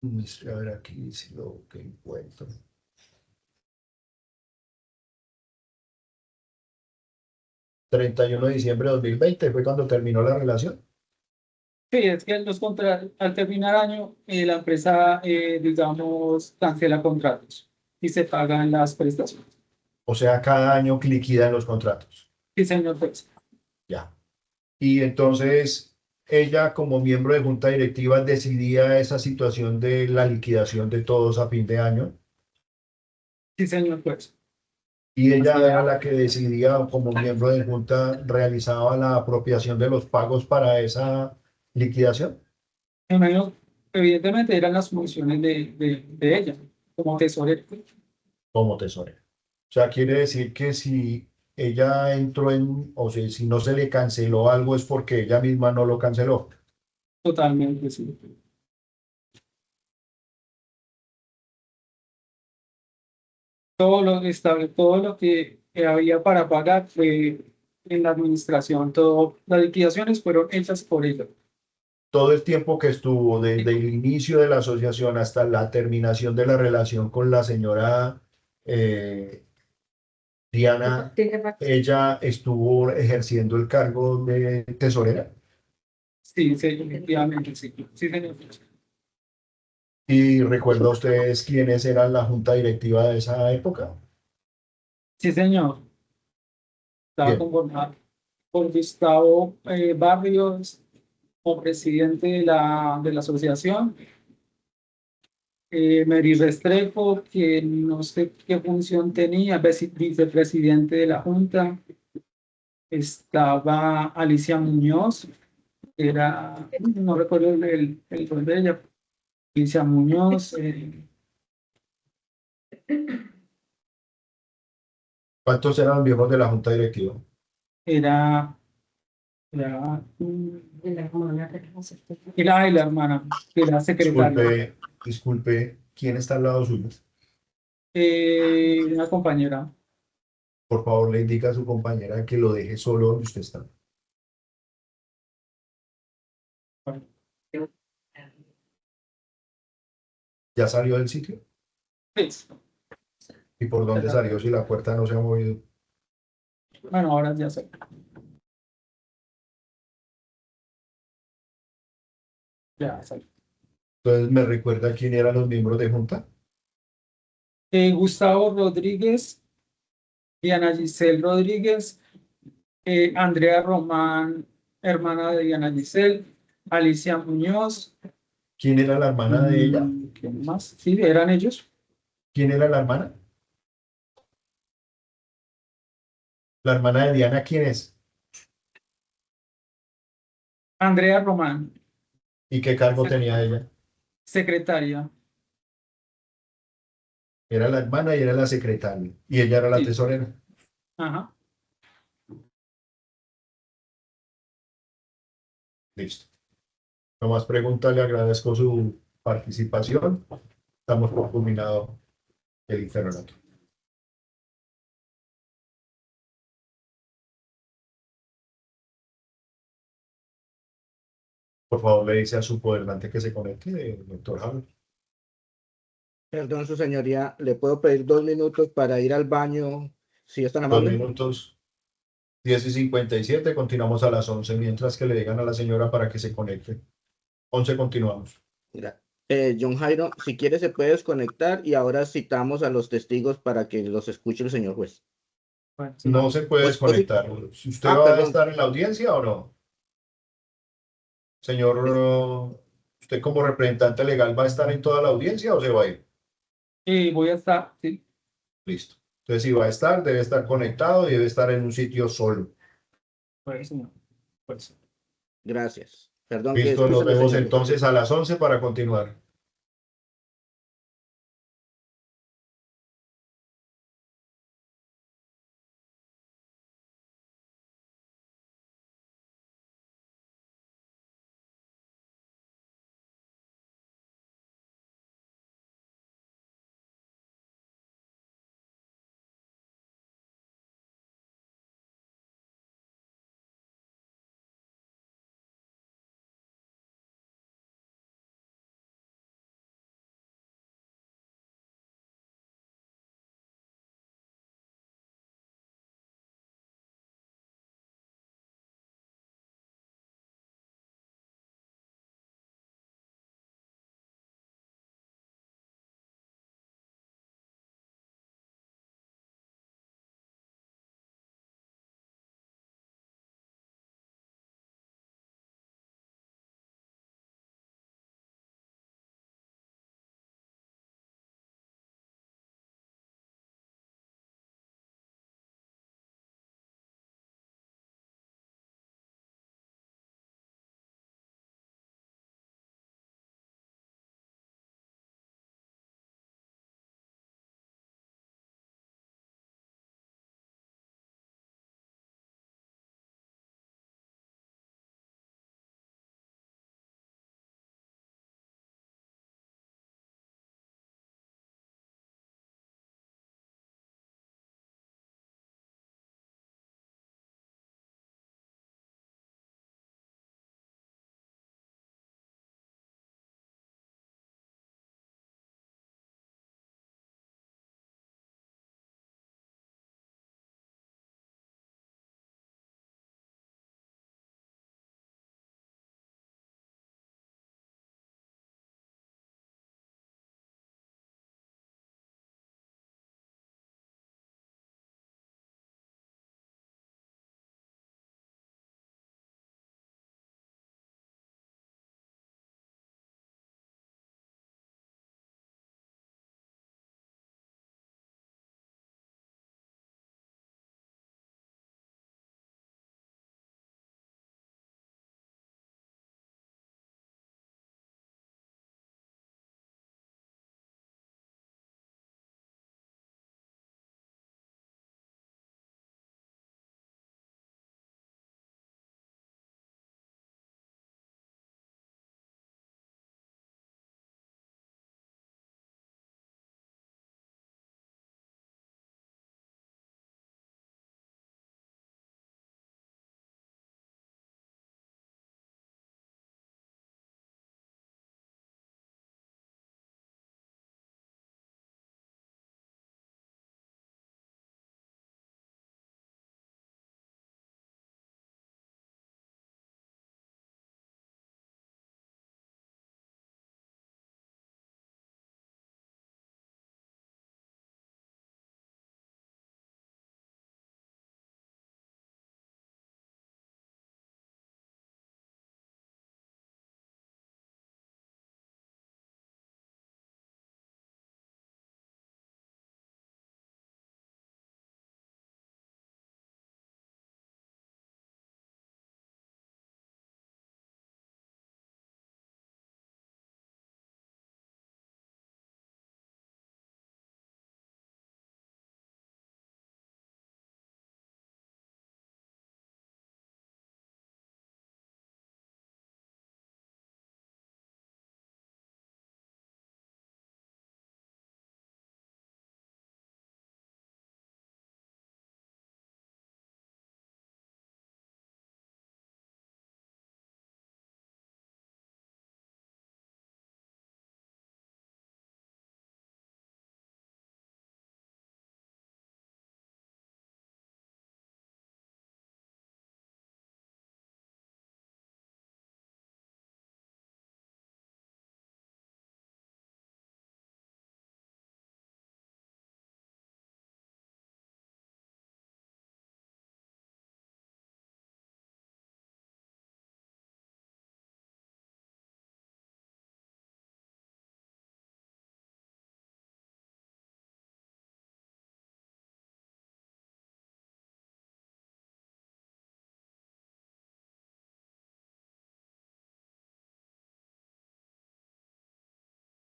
a ver aquí si lo que encuentro. 31 de diciembre de 2020 fue cuando terminó la relación. Sí, es que al terminar año, la empresa, digamos, cancela contratos y se pagan las prestaciones. O sea, cada año liquidan los contratos. Sí, señor juez. Ya. Y entonces ella como miembro de junta directiva decidía esa situación de la liquidación de todos a fin de año. Sí, señor juez. Y ella era la que decidía como miembro de junta, realizaba la apropiación de los pagos para esa liquidación Me imagino, evidentemente eran las funciones de ella como tesorera. como tesorera. O sea, quiere decir que si ella entró o sea, si no se le canceló algo es porque ella misma no lo canceló. Totalmente, sí. Todo lo que había para pagar fue en la administración. Las liquidaciones fueron hechas por ella. Todo el tiempo que estuvo, desde el inicio de la asociación hasta la terminación de la relación con la señora Diana, ella estuvo ejerciendo el cargo de tesorera. Sí, sí, efectivamente, sí. Sí, señor. ¿Y recuerda ustedes quiénes eran la junta directiva de esa época? Sí, señor. Estaba Bien, conformada por Gustavo Barrios como presidente de la asociación. Mary Restrepo, que no sé qué función tenía, vicepresidente de la Junta. Estaba Alicia Muñoz, no recuerdo el nombre de ella, Alicia Muñoz. ¿cuántos eran los miembros de la junta directiva? Era, era, era la hermana, que era secretaria. Disculpe, ¿quién está al lado suyo? Una compañera. Por favor, le indica a su compañera que lo deje solo donde usted está. ¿Ya salió del sitio? Pues, ¿Y por dónde salió si la puerta no se ha movido? bueno, ahora ya sé. Ya sé. Entonces, ¿me recuerda quién eran los miembros de junta? Gustavo Rodríguez, Diana Giselle Rodríguez, Andrea Román, hermana de Diana Giselle, Alicia Muñoz. ¿Quién era la hermana de ella? ¿Quién más? Sí, eran ellos. ¿Quién era la hermana? ¿La hermana de Diana quién es? Andrea Román, ¿Y qué cargo tenía ella? secretaria. Era la hermana y era la secretaria. Y ella era la Sí. tesorera. Ajá. Listo. No más preguntas, le agradezco su participación. Estamos por culminado el interrogatorio. Por favor, le dice a su poderante que se conecte, doctor Javier. Perdón, su señoría, ¿le puedo pedir 2 minutos para ir al baño, si es tan 2 amable? minutos, 10:57. Continuamos a las 11, mientras que le digan a la señora para que se conecte. 11, continuamos. Mira, John Jairo, si quiere se puede desconectar y ahora citamos a los testigos para que los escuche el señor juez. Bueno, sí. No se puede O si- desconectar. ¿Usted va a perdón. estar en la audiencia o no? Señor, ¿usted como representante legal va a estar en toda la audiencia o se va a ir? Voy a estar, sí. Listo. Entonces, si va a estar, debe estar conectado y debe estar en un sitio solo. Pues, señor. Pues. Gracias. Perdón que Listo, nos escúcheme, vemos señor juez. entonces a las 11 para continuar.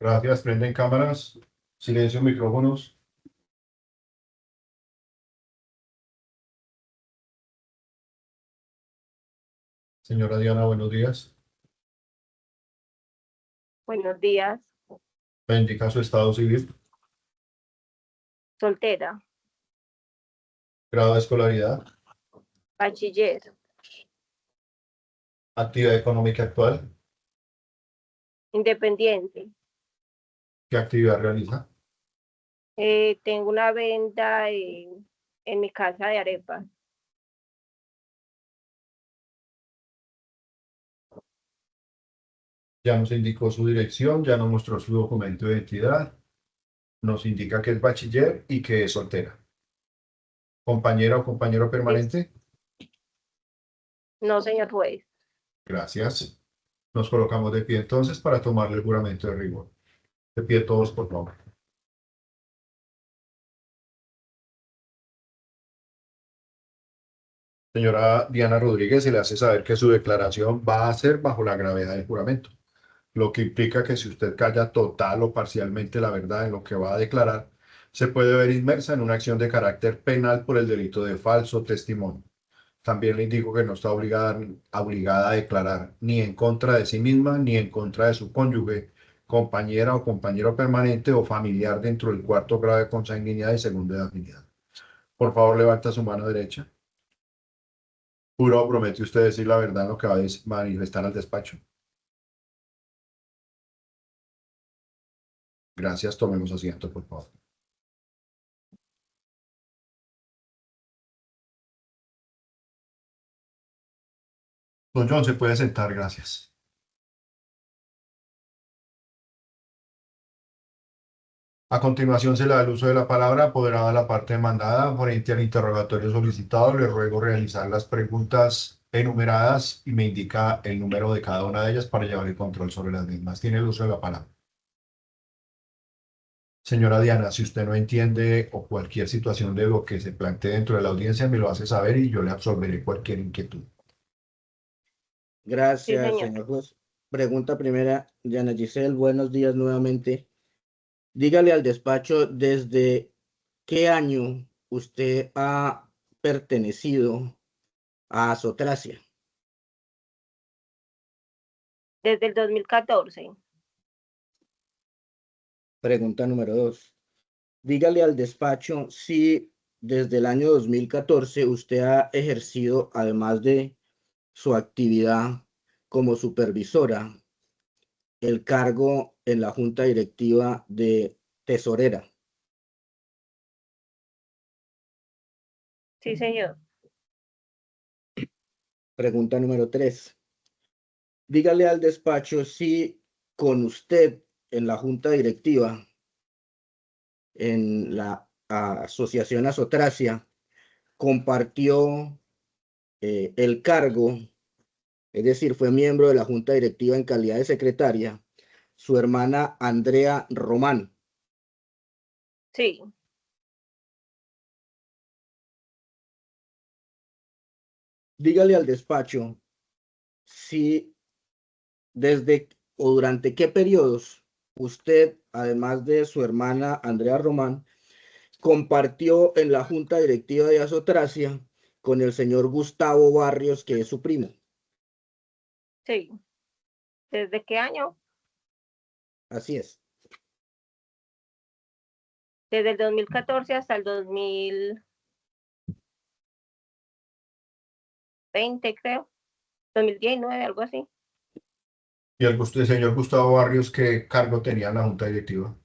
Gracias. Prenden cámaras. Silencio, micrófonos. Señora Diana, buenos días. Buenos días, Me indica su estado civil, soltera, grado de escolaridad, bachiller, actividad económica actual, independiente. ¿qué actividad realiza? Tengo una venta en mi casa de arepas. Ya nos indicó su dirección, ya nos mostró su documento de identidad, nos indica que es bachiller y que es soltera. ¿Compañera o compañero permanente? No, señor juez. Gracias. Nos colocamos de pie entonces para tomarle el juramento de rigor. De pie todos, por favor. Señora Diana Rodríguez, se le hace saber que su declaración va a ser bajo la gravedad del juramento, lo que implica que si usted calla total o parcialmente la verdad en lo que va a declarar, se puede ver inmersa en una acción de carácter penal por el delito de falso testimonio. También le indico que no está obligada a declarar ni en contra de sí misma ni en contra de su cónyuge, compañera o compañero permanente o familiar dentro del cuarto grado de consanguinidad y segundo de afinidad. Por favor, levanta su mano derecha. ¿Juro o promete usted decir la verdad en lo que va a manifestar al despacho? Gracias, tomemos asiento, por favor. Don John, se puede sentar, gracias. A continuación se le da el uso de la palabra apoderado de la parte demandada frente al interrogatorio solicitado. Le ruego realizar las preguntas enumeradas y me indica el número de cada una de ellas para llevar el control sobre las mismas. Tiene el uso de la palabra. Señora Diana, si usted no entiende o cualquier situación de lo que se plantee dentro de la audiencia, me lo hace saber y yo le absolveré cualquier inquietud. Sí, Gracias, señor. señor juez. Pregunta primera, Diana Giselle, buenos días nuevamente. Dígale al despacho desde qué año usted ha pertenecido a Asotracia. Desde el 2014. Pregunta número 2. Dígale al despacho si desde el año 2014 usted ha ejercido, además de su actividad como supervisora, el cargo en la junta directiva de tesorera. Sí, señor. Pregunta número 3. Dígale al despacho si con usted en la junta directiva, en la asociación Asotracia, compartió el cargo, es decir, fue miembro de la junta directiva en calidad de secretaria, su hermana Andrea Román. Sí. Dígale al despacho si desde o durante qué periodos usted, además de su hermana Andrea Román, compartió en la junta directiva de Asotracia con el señor Gustavo Barrios, que es su primo. Sí. ¿Desde qué año? Así es. Desde el 2014 hasta el 2020, creo. 2019, algo así. ¿Y el señor Gustavo Barrios qué cargo tenía en la junta directiva?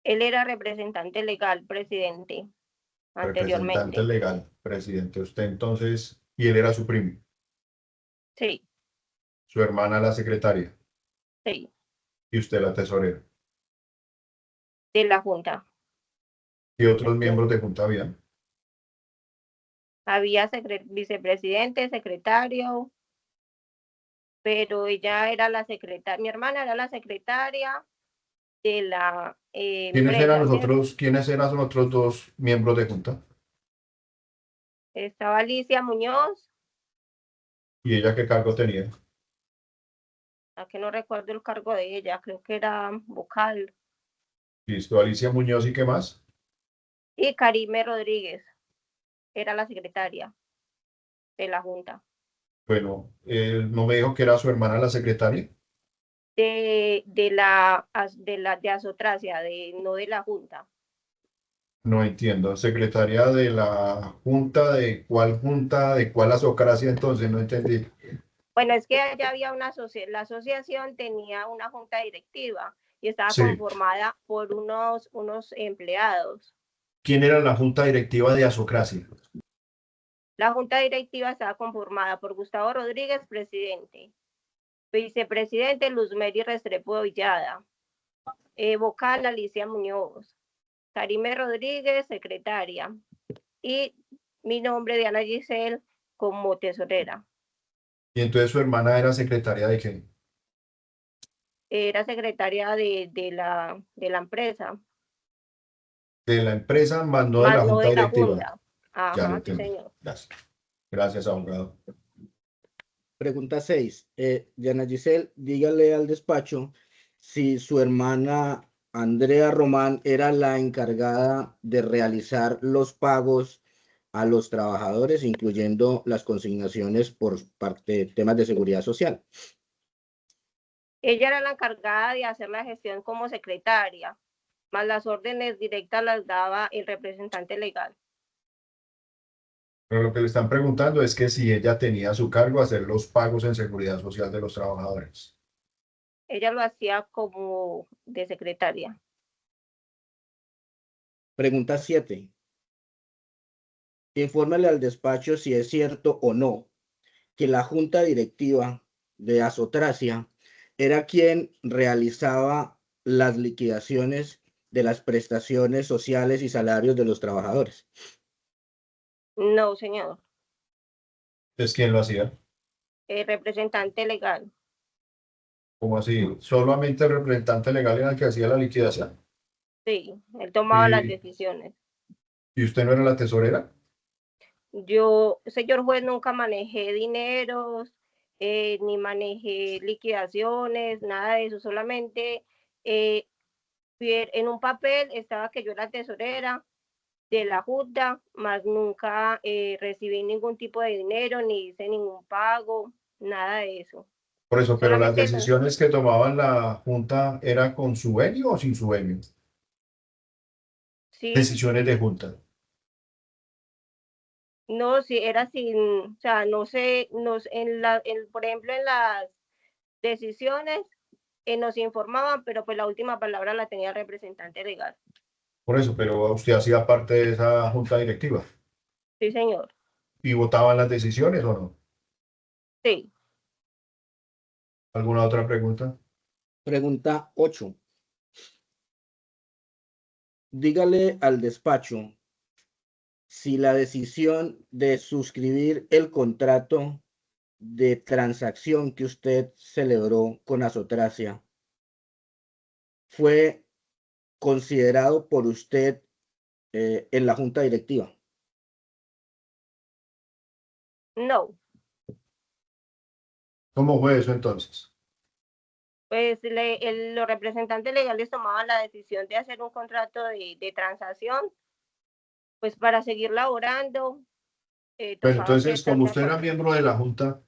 Él era representante legal, presidente, Representante anteriormente. legal, presidente. Usted entonces, y él era su primo, Sí, su hermana la secretaria sí, y usted la tesorera. de la Junta. ¿Y otros miembros de junta había? Había vicepresidente, secretario, pero ella era la secretaria, mi hermana era la secretaria de la empresa, ¿cierto? ¿Quiénes eran los otros dos miembros de junta? Estaba Alicia Muñoz, ¿Y ella qué cargo tenía? a que no recuerdo el cargo de ella, creo que era vocal. Listo, Alicia Muñoz, ¿y qué más? Y Karime Rodríguez era la secretaria de la Junta. Bueno, no me dijo que era su hermana la secretaria. De Asotracia, no de la Junta. No entiendo. Secretaria de la Junta, ¿de cuál Junta? ¿De cuál asocracia? Entonces, no entendí. Bueno, es que allá había la asociación tenía una junta directiva y estaba Sí. conformada por unos empleados. ¿Quién era la Junta Directiva de Asocracia? La junta directiva estaba conformada por Gustavo Rodríguez, presidente, vicepresidente Luzmeri Restrepo Villada, vocal Alicia Muñoz, Karime Rodríguez, secretaria, y mi nombre, Diana Giselle, como tesorera. Y entonces su hermana era secretaria de qué? Era secretaria de la empresa, De la empresa, más no de más la no Junta de la Directiva. Junta. Ya lo Ajá, sí, entendí. señor. Gracias. Gracias, abogado. Pregunta 6. Diana Giselle, dígale al despacho si su hermana Andrea Román era la encargada de realizar los pagos a los trabajadores, incluyendo las consignaciones por parte de temas de seguridad social. Ella era la encargada de hacer la gestión como secretaria, más las órdenes directas las daba el representante legal. Pero lo que le están preguntando es que si ella tenía a su cargo hacer los pagos en seguridad social de los trabajadores. Ella lo hacía como de secretaria. Pregunta 7. Infórmale al despacho si es cierto o no que la junta directiva de Asotracia era quien realizaba las liquidaciones de las prestaciones sociales y salarios de los trabajadores. No, señor. ¿Es quién lo hacía? El representante legal. ¿Cómo así? ¿Solamente el representante legal era el que hacía la liquidación? Sí, él tomaba las ¿Y, decisiones. y usted no era la tesorera? Yo, señor juez, nunca manejé dineros, ni manejé liquidaciones, nada de eso. Solamente en un papel estaba que yo era tesorera de la Junta, más nunca recibí ningún tipo de dinero, ni hice ningún pago, nada de eso. Por eso, pero las Solamente decisiones que tomaban la Junta ¿era con su venio o sin su venio? sí, Decisiones de Junta. no, sí, era sin, o sea, no sé, por ejemplo, en las decisiones nos informaban, pero pues la última palabra la tenía el representante legal. Por eso, pero usted hacía parte de esa Junta Directiva. Sí, señor. ¿Y votaban las decisiones o no? Sí. ¿Alguna otra pregunta? Pregunta 8. Dígale al despacho si la decisión de suscribir el contrato de transacción que usted celebró con Asotracia fue considerado por usted en la junta directiva. No. ¿Cómo fue eso entonces? Pues los representantes legales tomaban la decisión de hacer un contrato de transacción, pues para seguir laborando, Pero tocaba que entonces, estar como de usted era acuerdo. miembro de la Junta,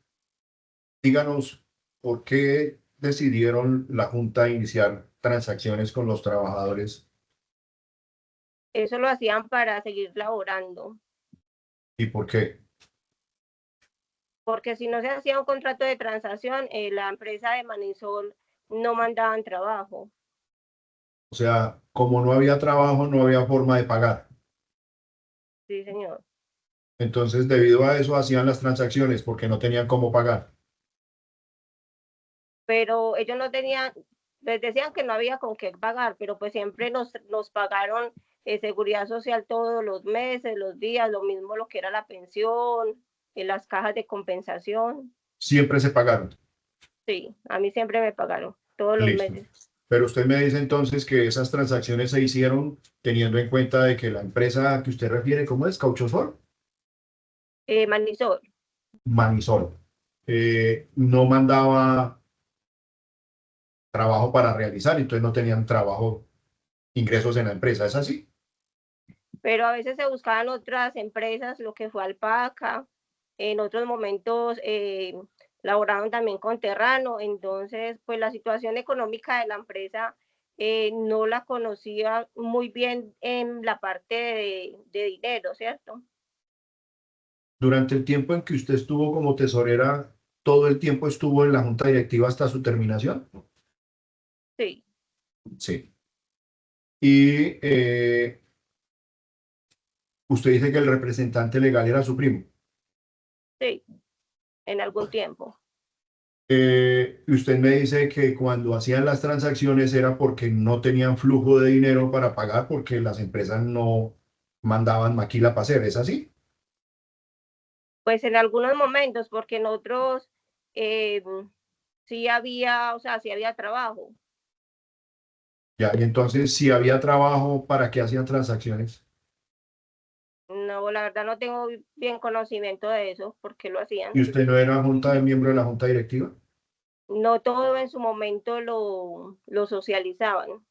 díganos por qué decidieron la Junta iniciar transacciones con los trabajadores Eso lo hacían para seguir laborando, y por qué. porque si no se hacía un contrato de transacción, la empresa de Manisol no mandaban trabajo. O sea, como no había trabajo, no había forma de pagar. Sí, señor. Entonces, debido a eso, hacían las transacciones porque no tenían cómo pagar. Pero ellos no tenían, les decían que no había con qué pagar, pero pues siempre nos pagaron seguridad social todos los meses, los días, lo mismo lo que era la pensión, las cajas de compensación. Siempre se pagaron. Sí, a mí siempre me pagaron todos los Listo. meses. Pero usted me dice entonces que esas transacciones se hicieron teniendo en cuenta de que la empresa que usted refiere, ¿cómo es? Cauchosol, Manisol, Manisol, no mandaba trabajo para realizar, entonces no tenían trabajo, ingresos en la empresa. ¿Es así? Pero a veces se buscaban otras empresas, lo que fue Alpaca, en otros momentos laboraron también con Terrano, entonces pues la situación económica de la empresa no la conocía muy bien en la parte de dinero, ¿cierto? Durante el tiempo en que usted estuvo como tesorera, ¿todo el tiempo estuvo en la junta directiva hasta su terminación? Sí, Sí. Y usted dice que el representante legal era su primo. sí, en algún tiempo. Usted me dice que cuando hacían las transacciones era porque no tenían flujo de dinero para pagar porque las empresas no mandaban maquila para hacer. ¿Es así? Pues en algunos momentos, porque en otros eh, sí había, o sea, sí había trabajo. Ya, y entonces si había trabajo, ¿para qué hacían transacciones? No, la verdad no tengo bien conocimiento de eso, porque lo ¿Y hacían. usted no era miembro de la junta directiva? No todo en su momento lo socializaban.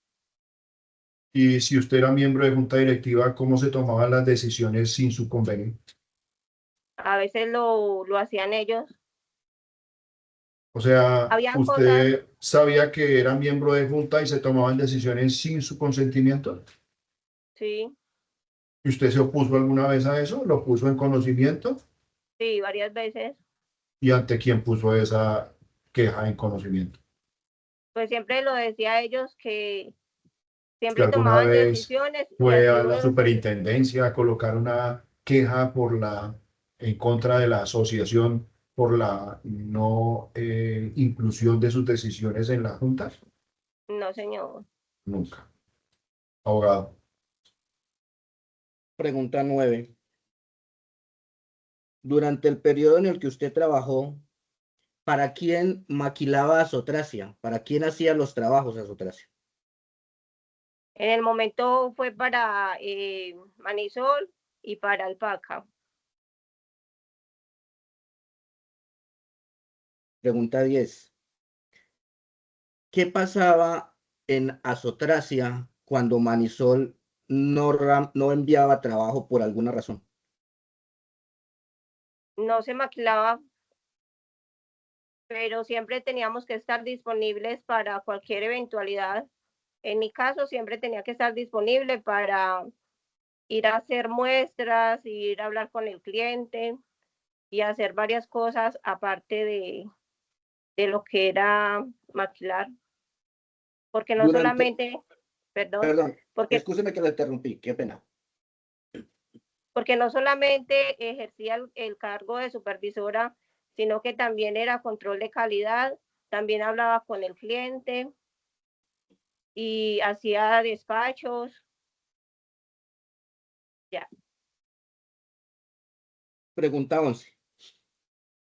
Y si usted era miembro de junta directiva, ¿cómo se tomaban las decisiones sin su convenio? A veces lo hacían ellos. O sea, Habían cosas, ¿usted sabía que era miembro de junta y se tomaban decisiones sin su consentimiento? sí, ¿Y usted se opuso alguna vez a eso? ¿Lo puso en conocimiento? sí, varias veces. ¿Y ante quién puso esa queja en conocimiento? Pues siempre lo decía a ellos que ¿Usted siempre alguna tomaban vez decisiones y fue así a uno la no podía. superintendencia a colocar una queja en contra de la asociación por la no inclusión de sus decisiones en la junta? No, señor. Nunca. Abogado. Pregunta 9. Durante el periodo en el que usted trabajó, ¿para quién maquilaba Azotracia? ¿Para quién hacía los trabajos Azotracia? En el momento fue para Manisol y para Alpaca. Pregunta 10. ¿Qué pasaba en Azotracia cuando Manisol no enviaba trabajo por alguna razón? No se maquilaba, pero siempre teníamos que estar disponibles para cualquier eventualidad. En mi caso, siempre tenía que estar disponible para ir a hacer muestras, ir a hablar con el cliente y hacer varias cosas aparte de lo que era maquilar. Porque no Durante, solamente, perdón, perdón, porque, escúcheme que le interrumpí, qué pena. porque no solamente ejercía el cargo de supervisora, sino que también era control de calidad, también hablaba con el cliente y hacía despachos, ya. Pregunta 11.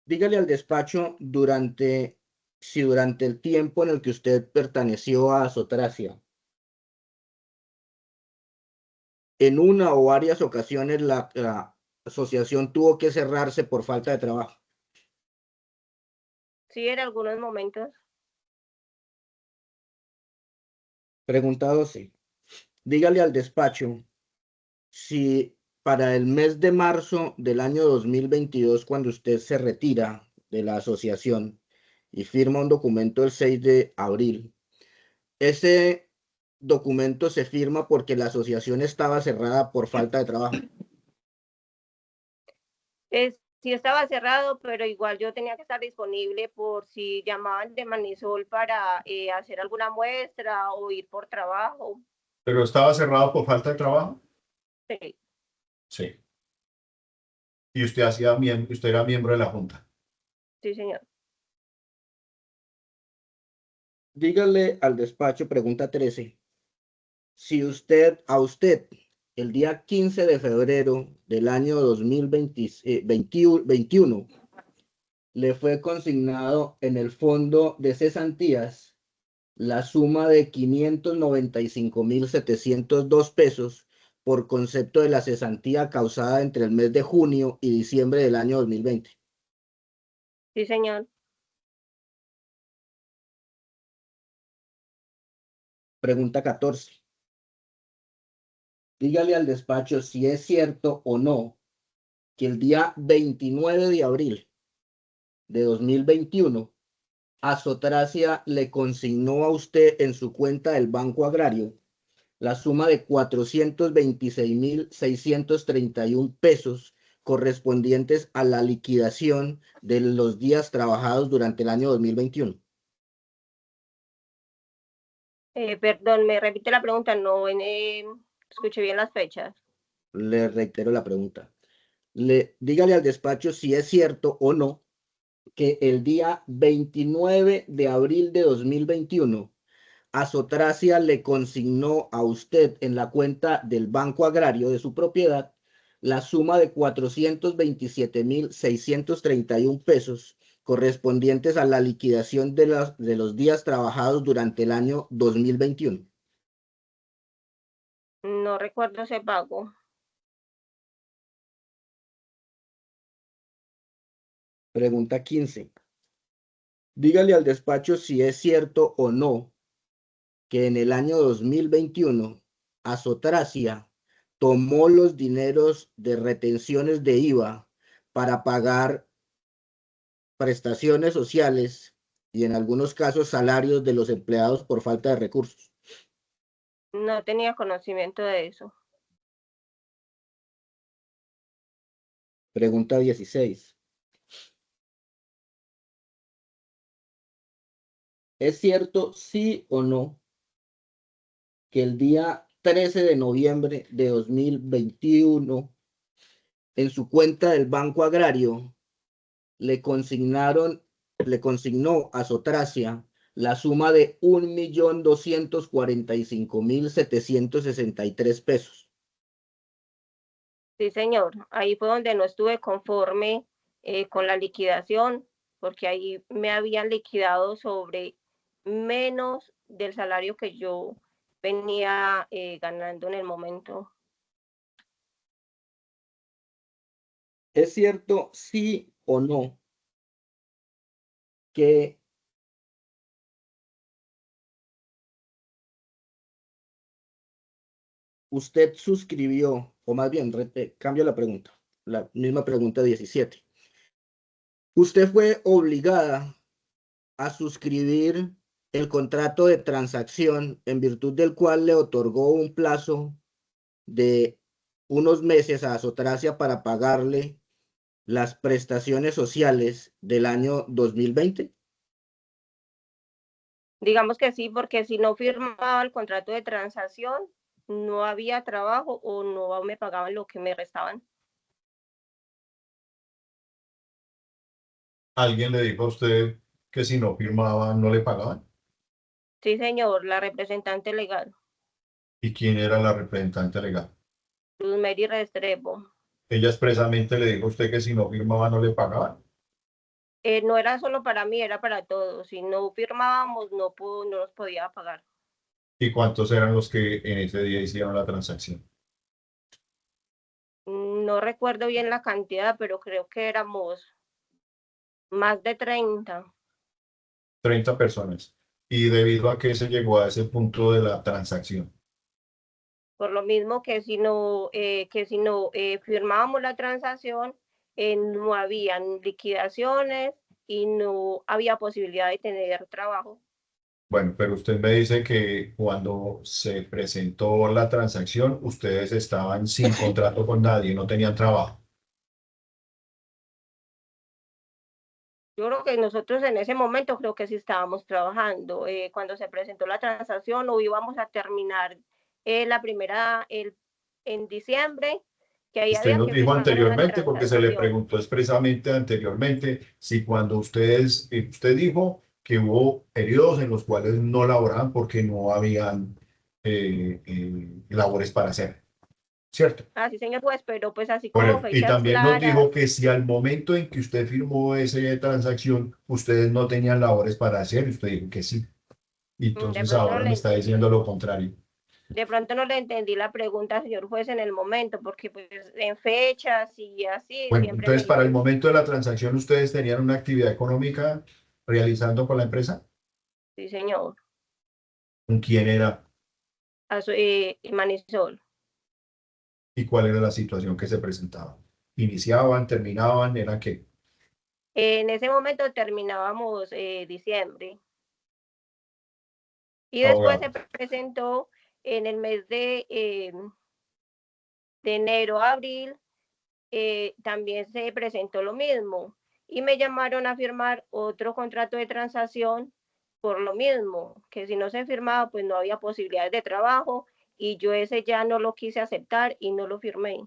Dígale al despacho si durante el tiempo en el que usted perteneció a Azotracia, en una o varias ocasiones la asociación tuvo que cerrarse por falta de trabajo. Sí, en algunos momentos. Pregunta 12. Dígale al despacho si para el mes de marzo del año 2022, cuando usted se retira de la asociación y firma un documento el 6 de abril, ese documento se firma porque la asociación estaba cerrada por falta de trabajo. Sí estaba cerrado, pero igual yo tenía que estar disponible por si llamaban de Manisol para hacer alguna muestra o ir por trabajo. ¿Pero estaba cerrado por falta de trabajo? Sí, Sí. Y usted era miembro de la junta. sí, señor. Dígale al despacho, pregunta 13, si a usted el día 15 de febrero del año 2021 le fue consignado en el fondo de cesantías la suma de 595,702 pesos por concepto de la cesantía causada entre el mes de junio y diciembre del año 2020. Sí, señor. Pregunta 14. Dígale al despacho si es cierto o no que el día 29 de abril de 2021, Azotracia le consignó a usted en su cuenta del Banco Agrario la suma de 426.631 pesos correspondientes a la liquidación de los días trabajados durante el año 2021. Perdón, me repite la pregunta, no escuché bien las fechas. Le reitero la pregunta. Dígale al despacho si es cierto o no que el día 29 de abril de 2021, Azotracia le consignó a usted en la cuenta del Banco Agrario de su propiedad la suma de 427.631 pesos correspondientes a la liquidación de los días trabajados durante el año 2021. No recuerdo ese pago. Pregunta 15. Dígale al despacho si es cierto o no que en el año 2021 Azotracia tomó los dineros de retenciones de IVA para pagar prestaciones sociales y en algunos casos salarios de los empleados por falta de recursos. No tenía conocimiento de eso. Pregunta 16. ¿Es cierto, sí o no, que el día 13 de noviembre de 2021, en su cuenta del Banco Agrario, le consignó a Azotracia la suma de 1.245.763 pesos? Sí, señor. Ahí fue donde no estuve conforme con la liquidación, porque ahí me habían liquidado sobre menos del salario que yo venía ganando en el momento. ¿Es cierto, sí o no, que usted suscribió, o más bien, cambio la pregunta, la misma pregunta 17. Usted fue obligada a suscribir el contrato de transacción en virtud del cual le otorgó un plazo de unos meses a Azotracia para pagarle las prestaciones sociales del año 2020? Digamos que sí, porque si no firmaba el contrato de transacción, no había trabajo o no me pagaban lo que me restaban. ¿Alguien le dijo a usted que si no firmaba no le pagaban? Sí, señor, la representante legal, ¿Y quién era la representante legal? Luz Mary Restrepo. Ella expresamente le dijo a usted que si no firmaba no le pagaban. No era solo para mí, era para todos. Si no firmábamos, no nos podía pagar. ¿Y cuántos eran los que en ese día hicieron la transacción? No recuerdo bien la cantidad, pero creo que éramos más de 30. 30 personas. ¿Y debido a qué se llegó a ese punto de la transacción? Por lo mismo que si no firmábamos la transacción, no habían liquidaciones y no había posibilidad de tener trabajo. Bueno, pero usted me dice que cuando se presentó la transacción, ustedes estaban sin contrato con nadie, no tenían trabajo. Yo creo que nosotros en ese momento creo que sí estábamos trabajando. Cuando se presentó la transacción o íbamos a terminar en diciembre, que ahí Usted había nos que dijo firmar una anteriormente, porque se le transacción. preguntó expresamente anteriormente, si cuando usted dijo que hubo periodos en los cuales no laboraban porque no habían labores para hacer, ¿cierto? Sí, señor juez, pero pues así como Bueno, y fechas también nos claras. dijo que si al momento en que usted firmó esa transacción, ustedes no tenían labores para hacer, y usted dijo que sí. Y De entonces pronto no ahora me le está entendí. diciendo lo contrario. De pronto no le entendí la pregunta, señor juez, en el momento, porque pues en fechas y así Bueno, siempre entonces me para el iban. momento de la transacción, ¿ustedes tenían una actividad económica realizando con la empresa? Sí, señor. ¿Con quién era Manisol. ¿Y cuál era la situación que se presentaba? ¿Iniciaban, terminaban, era qué? En ese momento terminábamos diciembre. Y después se Abogado. presentó en el mes de enero, abril, también se presentó lo mismo. Y me llamaron a firmar otro contrato de transacción por lo mismo, que si no se firmaba, pues no había posibilidades de trabajo. Y yo ese ya no lo quise aceptar y no lo firmé.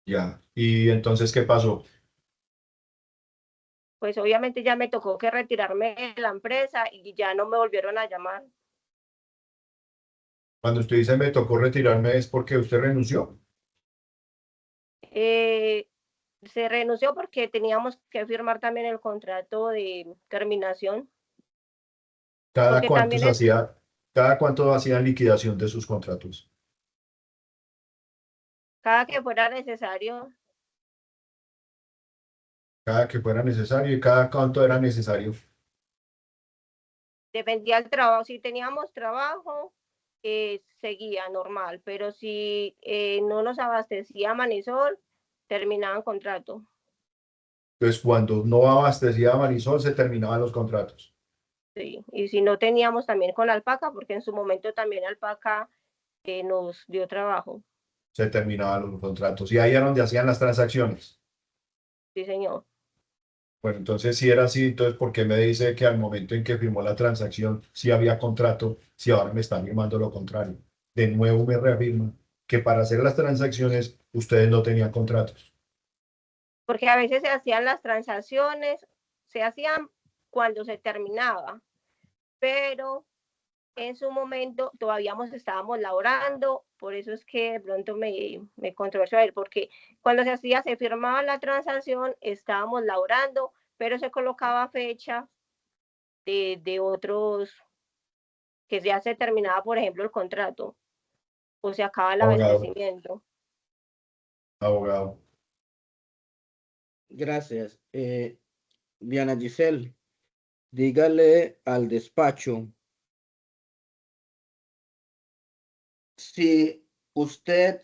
Ya. ¿Y entonces qué pasó? Pues obviamente ya me tocó que retirarme de la empresa y ya no me volvieron a llamar. Cuando usted dice me tocó retirarme es porque usted renunció. Se renunció porque teníamos que firmar también el contrato de terminación, ¿Cada porque cuánto también se hacía, cada cuánto hacían liquidación de sus contratos? cada que fuera necesario, Cada que fuera necesario y cada cuánto era necesario. dependía del trabajo. Si teníamos trabajo, seguía normal, pero si no nos abastecía Manisol, terminaban contrato. Entonces, cuando no abastecía Marisol, se terminaban los contratos. Sí. Y si no teníamos también con Alpaca, porque en su momento también Alpaca nos dio trabajo. Se terminaban los contratos. Y ahí era donde hacían las transacciones. Sí, señor. Bueno, entonces, si era así, entonces, ¿por qué me dice que al momento en que firmó la transacción sí había contrato, si ahora me están firmando lo contrario? De nuevo me reafirma que para hacer las transacciones ustedes no tenían contratos. Porque a veces se hacían las transacciones, se hacían cuando se terminaba, pero en su momento todavía estábamos laborando, por eso es que de pronto me controversió a él, porque cuando se hacía, se firmaba la transacción, estábamos laborando, pero se colocaba fecha de otros, que ya se terminaba, por ejemplo, el contrato, o se acaba el Abogado, abastecimiento. abogado. Gracias. Diana Giselle, dígale al despacho si usted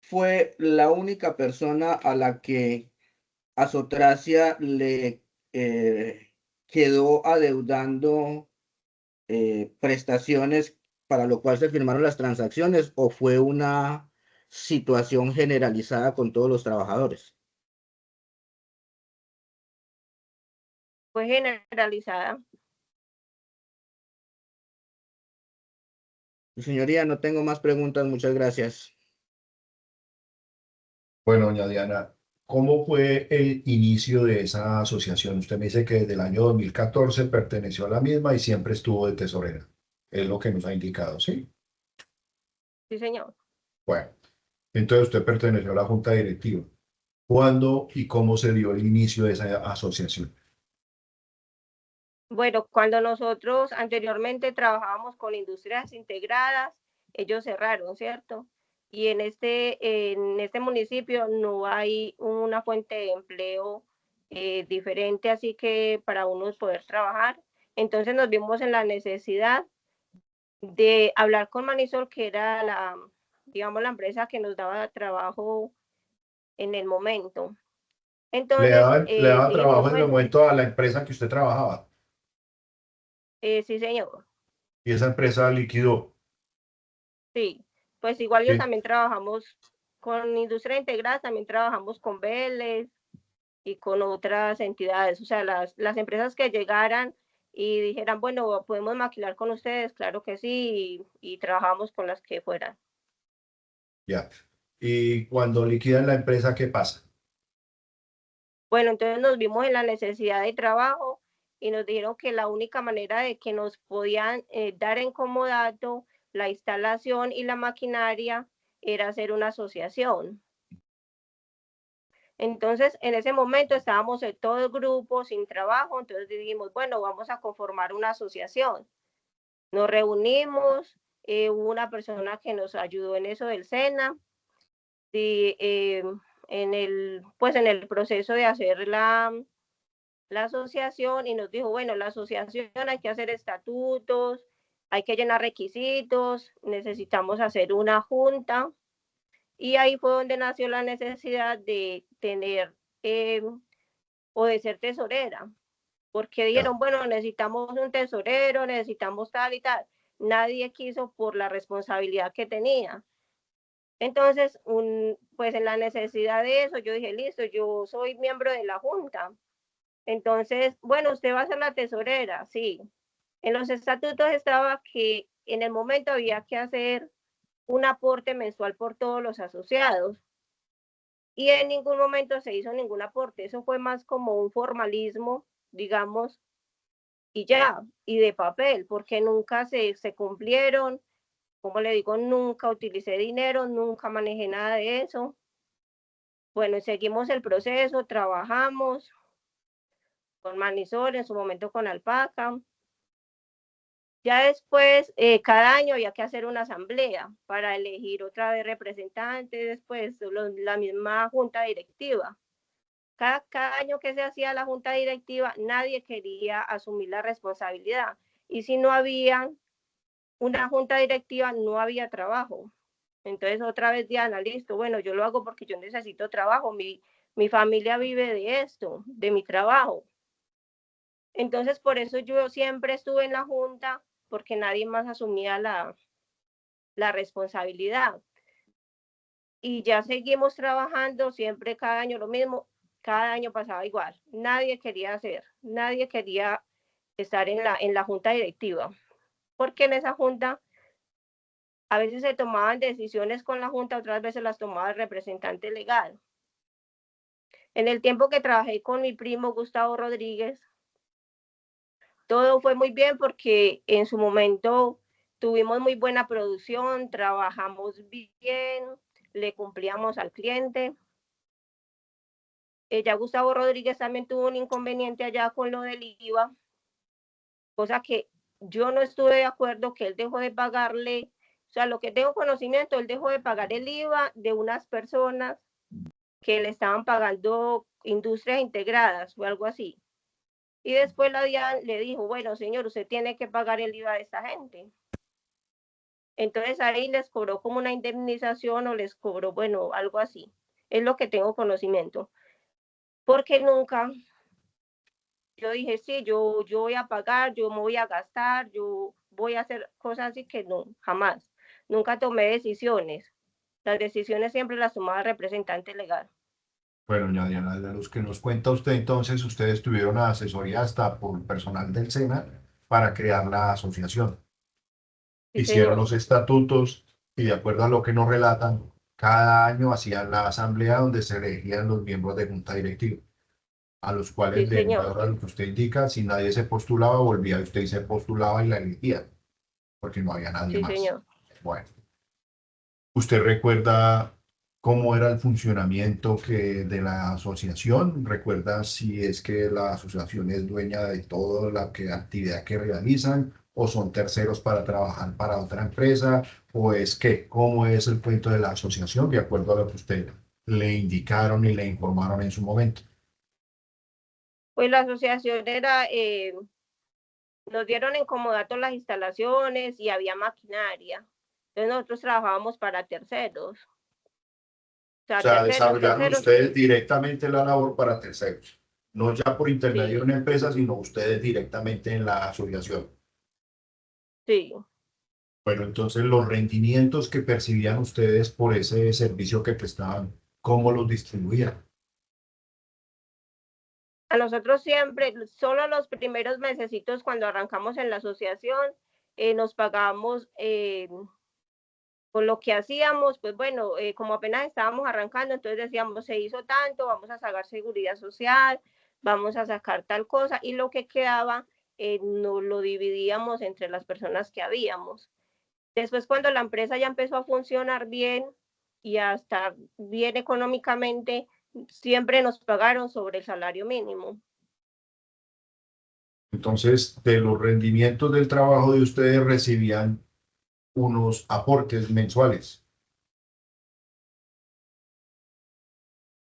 fue la única persona a la que Asotracia le quedó adeudando prestaciones para lo cual se firmaron las transacciones, o fue una situación generalizada con todos los trabajadores. Fue generalizada. Señoría, no tengo más preguntas. Muchas gracias. Bueno, doña Diana, ¿cómo fue el inicio de esa asociación? Usted me dice que desde el año 2014 perteneció a la misma y siempre estuvo de tesorera. Es lo que nos ha indicado, ¿sí? Sí, señor. Bueno, entonces usted perteneció a la junta directiva. ¿Cuándo y cómo se dio el inicio de esa asociación? Bueno, cuando nosotros anteriormente trabajábamos con industrias integradas, ellos cerraron, ¿cierto? Y en este municipio no hay una fuente de empleo diferente, así que para uno poder trabajar. Entonces nos vimos en la necesidad de hablar con Manisol, que era digamos, la empresa que nos daba trabajo en el momento. Le Entonces daba dijimos, trabajo en el bueno, momento a la empresa que usted trabajaba sí, señor. y esa empresa liquidó. Sí, pues igual yo Sí. también trabajamos con Industria Integrada, también trabajamos con Vélez y con otras entidades, o sea, las empresas que llegaran y dijeran, bueno, podemos maquilar con ustedes, claro que sí, y trabajamos con las que fueran. Ya. Y cuando liquidan la empresa, ¿qué pasa? Bueno, entonces nos vimos en la necesidad de trabajo y nos dijeron que la única manera de que nos podían dar en comodato la instalación y la maquinaria era hacer una asociación. Entonces, en ese momento estábamos en todo el grupo sin trabajo, entonces dijimos, bueno, vamos a conformar una asociación. Nos reunimos, hubo una persona que nos ayudó en eso del SENA, y, pues en el proceso de hacer la asociación y nos dijo, bueno, la asociación hay que hacer estatutos, hay que llenar requisitos, necesitamos hacer una junta. Y ahí fue donde nació la necesidad de tener o de ser tesorera, porque Ya. dijeron, bueno, necesitamos un tesorero, necesitamos tal y tal. Nadie quiso por la responsabilidad que tenía. Entonces, pues en la necesidad de eso, yo dije, listo, yo soy miembro de la junta. Entonces, bueno, usted va a ser la tesorera, sí. En los estatutos estaba que en el momento había que hacer un aporte mensual por todos los asociados y en ningún momento se hizo ningún aporte. Eso fue más como un formalismo, digamos, y ya, y de papel, porque nunca se cumplieron. Como le digo, nunca utilicé dinero, nunca manejé nada de eso. Bueno, seguimos el proceso, trabajamos con Manisol, en su momento con Alpaca. Ya después, cada año había que hacer una asamblea para elegir otra vez representantes, después la misma junta directiva. Cada año que se hacía la junta directiva, nadie quería asumir la responsabilidad. Y si no había una junta directiva, no había trabajo. Entonces, otra vez, Diana, listo, bueno, yo lo hago porque yo necesito trabajo. Mi familia vive de esto, de mi trabajo. Entonces, por eso yo siempre estuve en la junta, porque nadie más asumía la responsabilidad. Y ya seguimos trabajando, siempre cada año lo mismo, cada año pasaba igual. Nadie quería estar en la junta directiva, porque en esa junta a veces se tomaban decisiones con la junta, otras veces las tomaba el representante legal. En el tiempo que trabajé con mi primo Gustavo Rodríguez, todo fue muy bien porque en su momento tuvimos muy buena producción, trabajamos bien, le cumplíamos al cliente. Ya Gustavo Rodríguez también tuvo un inconveniente allá con lo del IVA, cosa que yo no estuve de acuerdo, que él dejó de pagarle, o sea, lo que tengo conocimiento, él dejó de pagar el IVA de unas personas que le estaban pagando industrias integradas o algo así. Y después la DIAN le dijo, bueno, señor, usted tiene que pagar el IVA de esta gente. Entonces ahí les cobró como una indemnización o les cobró, bueno, algo así. Es lo que tengo conocimiento. Porque nunca, yo dije, sí, yo voy a pagar, yo me voy a gastar, yo voy a hacer cosas así que no, jamás. Nunca tomé decisiones. Las decisiones siempre las tomaba el representante legal. Bueno, doña Diana, de los que nos cuenta usted, entonces ustedes tuvieron asesoría hasta por personal del SENA para crear la asociación. Sí, Hicieron señor. los estatutos y de acuerdo a lo que nos relatan, cada año hacían la asamblea donde se elegían los miembros de junta directiva, a los Sí, cuales, de señor. acuerdo a lo que usted indica, si nadie se postulaba, volvía usted y se postulaba y la elegía, porque no había nadie Sí, más. señor. Bueno, ¿usted recuerda cómo era el funcionamiento de la asociación? ¿Recuerda si es que la asociación es dueña de toda la actividad que realizan o son terceros para trabajar para otra empresa? ¿O es que cómo es el cuento de la asociación de acuerdo a lo que usted le indicaron y le informaron en su momento? Pues la asociación era, nos dieron en comodato las instalaciones y había maquinaria. Entonces nosotros trabajábamos para terceros. O O sea, sea, terceros, desarrollaron terceros, ustedes directamente la labor para terceros, no ya por intermedio de sí, una empresa, sino ustedes directamente en la asociación. sí. Bueno, entonces los rendimientos que percibían ustedes por ese servicio que prestaban, ¿cómo los distribuían? A nosotros siempre, solo los primeros mesecitos cuando arrancamos en la asociación, nos pagábamos con lo que hacíamos, pues bueno, como apenas estábamos arrancando, entonces decíamos, se hizo tanto, vamos a sacar seguridad social, vamos a sacar tal cosa, y lo que quedaba nos lo dividíamos entre las personas que habíamos. Después, cuando la empresa ya empezó a funcionar bien y a estar bien económicamente, siempre nos pagaron sobre el salario mínimo. Entonces, de los rendimientos del trabajo de ustedes recibían unos aportes mensuales.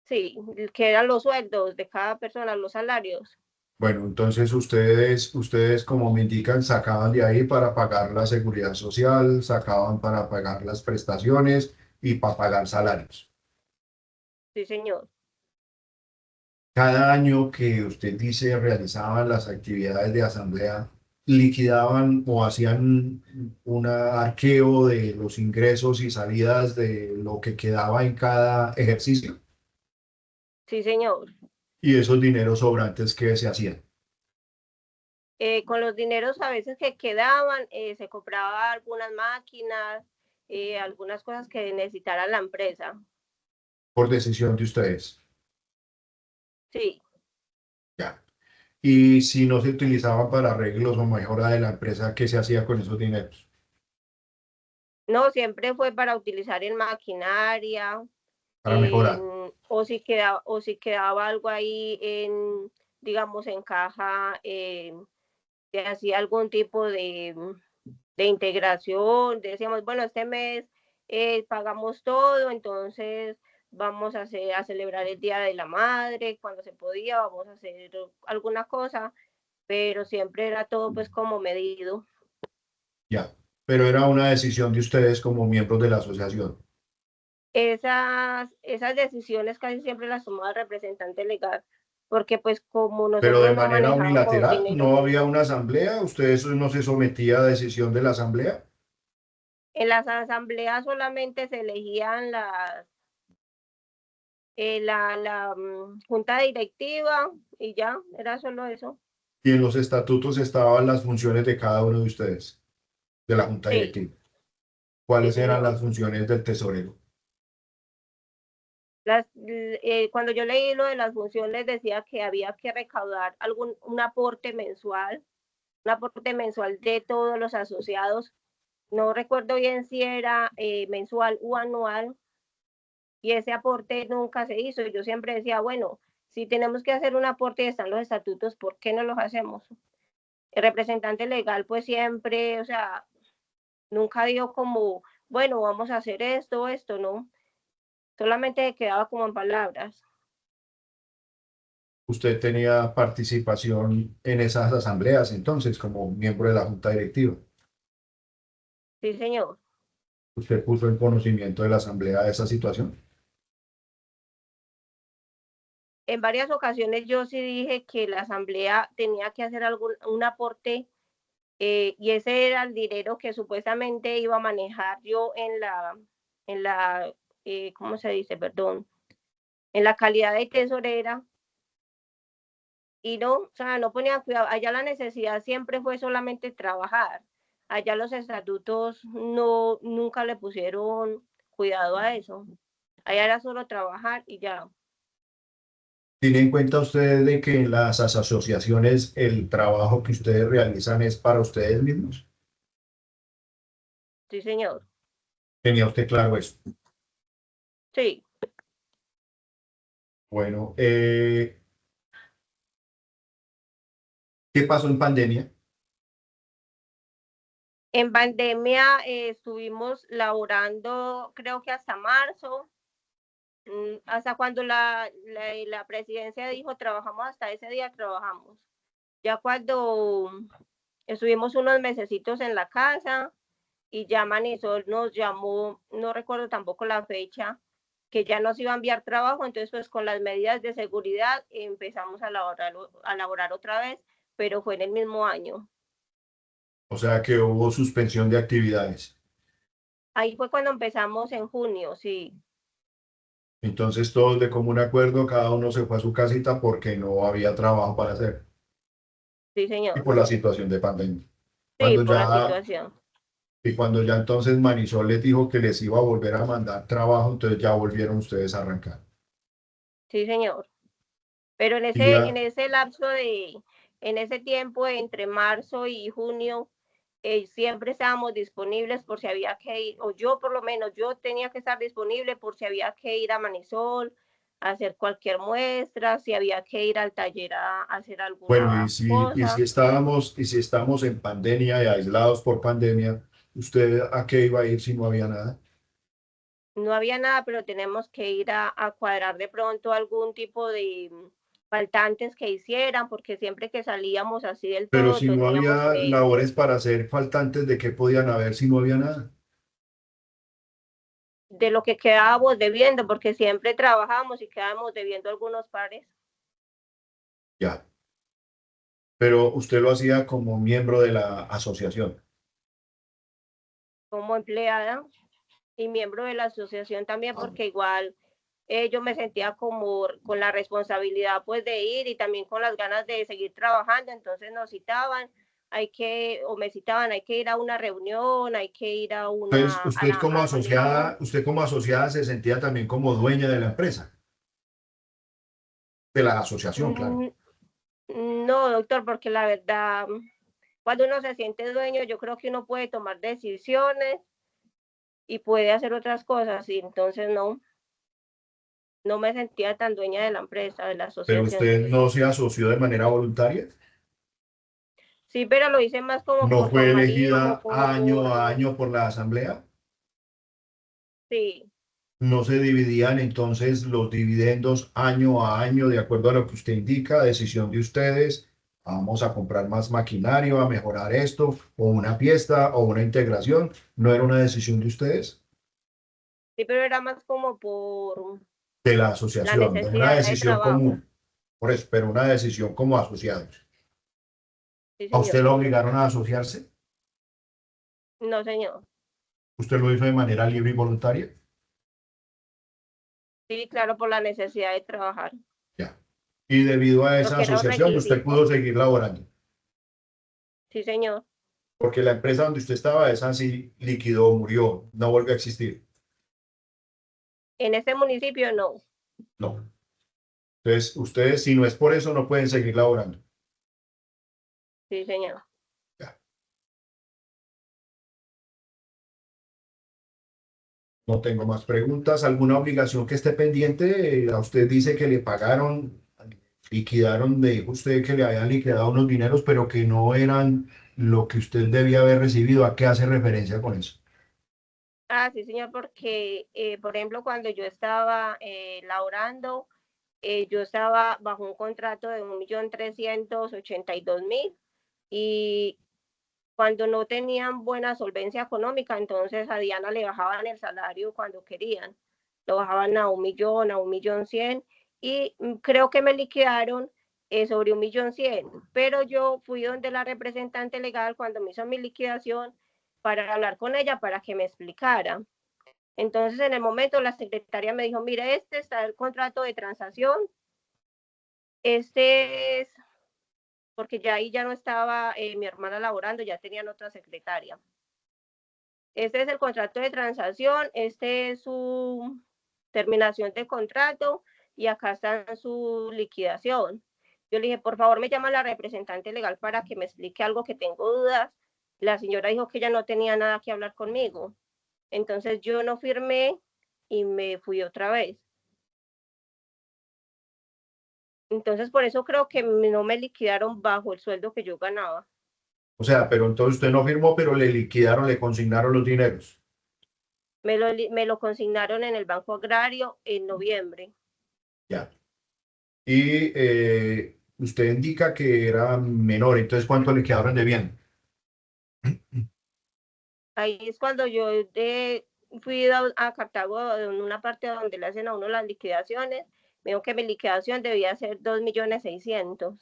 Sí, que eran los sueldos de cada persona, los salarios. Bueno, entonces ustedes, como me indican, sacaban de ahí para pagar la seguridad social, sacaban para pagar las prestaciones y para pagar salarios. Sí, señor. Cada año que usted dice realizaban las actividades de asamblea, liquidaban o hacían un arqueo de los ingresos y salidas de lo que quedaba en cada ejercicio Sí, señor. y esos dineros sobrantes que se hacían. Con los dineros a veces que quedaban, se compraba algunas máquinas, algunas cosas que necesitara la empresa. Por decisión de ustedes. Sí, Ya. Y si no se utilizaban para arreglos o mejora de la empresa, ¿qué se hacía con esos dineros? no, siempre fue para utilizar en maquinaria, Para mejorar. o si quedaba algo ahí en, digamos, en caja, se hacía algún tipo de integración, decíamos, bueno, este mes pagamos todo, entonces vamos a celebrar el Día de la Madre, cuando se podía, vamos a hacer alguna cosa, pero siempre era todo pues como medido. Ya. Pero era una decisión de ustedes como miembros de la asociación. Esas decisiones casi siempre las tomaba el representante legal, porque pues como Pero de nosotros no manera manejábamos unilateral, dinero no había mucho, una asamblea, ustedes no se sometía a decisión de la asamblea. en las asambleas solamente se elegían la junta directiva y ya, era solo eso. Y en los estatutos estaban las funciones de cada uno de ustedes, de la junta Sí, directiva. sí, ¿Cuáles eran señor. las funciones del tesorero? Cuando yo leí lo de las funciones decía que había que recaudar un aporte mensual de todos los asociados. No recuerdo bien si era mensual o anual, y ese aporte nunca se hizo. Yo siempre decía, bueno, si tenemos que hacer un aporte y están los estatutos, ¿por qué no los hacemos? El representante legal pues siempre, o sea, nunca dijo como, bueno, vamos a hacer esto, no. Solamente quedaba como en palabras. Usted tenía participación en esas asambleas entonces como miembro de la junta directiva. Sí, señor. Usted puso en conocimiento de la asamblea de esa situación. En varias ocasiones yo sí dije que la asamblea tenía que hacer un aporte, y ese era el dinero que supuestamente iba a manejar yo ¿cómo se dice? Perdón, en la calidad de tesorera, y no, o sea, no ponía cuidado. Allá la necesidad siempre fue solamente trabajar. Allá los estatutos no, nunca le pusieron cuidado a eso. Allá era solo trabajar y ya. ¿Tiene en cuenta usted de que en las asociaciones el trabajo que ustedes realizan es para ustedes mismos? Sí, señor. ¿Tenía usted claro eso? Sí. Bueno, ¿qué pasó en pandemia? En pandemia estuvimos laborando, creo que hasta marzo, hasta cuando la presidencia dijo trabajamos, hasta ese día trabajamos. Ya cuando estuvimos unos mesecitos en la casa y ya Manisol nos llamó, no recuerdo tampoco la fecha, que ya nos iba a enviar trabajo, entonces pues con las medidas de seguridad empezamos a laborar otra vez, pero fue en el mismo año. O sea que hubo suspensión de actividades. Ahí fue cuando empezamos en junio, sí, Entonces todos de común acuerdo, cada uno se fue a su casita porque no había trabajo para hacer sí, y señor, por la situación de pandemia. sí, Cuando por la ya, situación, y cuando ya entonces Marisol les dijo que les iba a volver a mandar trabajo, entonces ya volvieron ustedes a arrancar. sí, señor. Pero Y ya, en ese tiempo entre marzo y junio, siempre estábamos disponibles por si había que ir, o yo por lo menos, yo tenía que estar disponible por si había que ir a Manisol, a hacer cualquier muestra, si había que ir al taller a hacer bueno, alguna cosa. y si estamos en pandemia y aislados por pandemia, ¿usted a qué iba a ir si no había nada? No había nada, pero tenemos que ir a cuadrar de pronto algún tipo faltantes que hicieran, porque siempre que salíamos así del Pero todo si no teníamos había que, labores para ser faltantes, ¿de qué podían haber si no había nada? de lo que quedábamos debiendo, porque siempre trabajamos y quedábamos debiendo algunos pares. Ya. Pero usted lo hacía como miembro de la asociación. Como empleada y miembro de la asociación también, porque igual yo me sentía como con la responsabilidad pues de ir y también con las ganas de seguir trabajando, entonces nos citaban, me citaban, hay que ir a una reunión, hay que ir a Entonces, una, a la mañana. usted como asociada se sentía también como dueña de la empresa, de la asociación, claro. No, doctor, porque la verdad, cuando uno se siente dueño, yo creo que uno puede tomar decisiones y puede hacer otras cosas, y entonces no me sentía tan dueña de la empresa, de la Pero asociación. usted no se asoció de manera voluntaria. Sí, pero lo hice más como No por fue formalismo, elegida año por, a año por la asamblea. sí, No se dividían entonces los dividendos año a año de acuerdo a lo que usted indica, decisión de ustedes. Vamos a comprar más maquinario, a mejorar esto, o una fiesta, o una integración. ¿No era una decisión de ustedes? sí, pero era más como por De la la asociación, no una necesidad de decisión trabajo. común. Por eso, pero una decisión como asociados. Sí, ¿A usted señor. lo obligaron a asociarse? No, señor. ¿Usted lo hizo de manera libre y voluntaria? Sí, claro, por la necesidad de trabajar, Ya. Y debido a esa porque era un asociación, usted requisito. pudo seguir laborando. Sí, señor. Porque la empresa donde usted estaba, esa sí liquidó, murió, no volvió a existir. En este municipio no. No. Entonces, ustedes, si no es por eso, no pueden seguir laborando. Sí, señor. Ya. No tengo más preguntas. ¿Alguna obligación que esté pendiente? A usted dice que le pagaron, liquidaron, me dijo usted que le habían liquidado unos dineros, pero que no eran lo que usted debía haber recibido. ¿A qué hace referencia con eso? Ah, sí, señor, porque, por ejemplo, cuando yo estaba laborando, yo estaba bajo un contrato de 1.382.000 y cuando no tenían buena solvencia económica, entonces a Diana le bajaban el salario cuando querían. Lo bajaban a 1.000.000, a 1.100.000 y creo que me liquidaron sobre 1.100.000, pero yo fui donde la representante legal cuando me hizo mi liquidación para hablar con ella para que me explicara. Entonces, en el momento, la secretaria me dijo, mire, este está el contrato de transacción, este es, porque ya ahí ya no estaba mi hermana laborando, ya tenían otra secretaria. Este es el contrato de transacción, este es su terminación de contrato y acá está su liquidación. Yo le dije, por favor, me llama la representante legal para que me explique algo que tengo dudas. La señora dijo que ella no tenía nada que hablar conmigo. Entonces yo no firmé y me fui otra vez. Entonces por eso creo que no me liquidaron bajo el sueldo que yo ganaba. O sea, pero entonces usted no firmó, pero le liquidaron, le consignaron los dineros. Me lo consignaron en el Banco Agrario en noviembre. Ya. Y usted indica que era menor, entonces ¿cuánto le quedaron debiendo? Ahí es cuando yo fui a Cartago, en una parte donde le hacen a uno las liquidaciones. Me dijo que mi liquidación debía ser 2.600.000.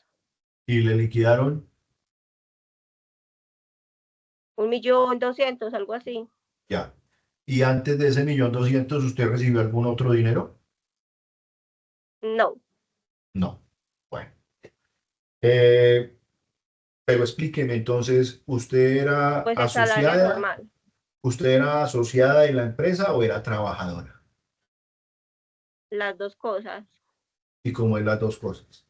Y le liquidaron, 1.200.000, algo así. ya. Y antes de ese 1.200.000, ¿usted recibió algún otro dinero? No, No. Bueno. Eh, pero explíqueme entonces, pues el salario normal, ¿usted era asociada en la empresa o era trabajadora? las dos cosas. ¿Y cómo es las dos cosas?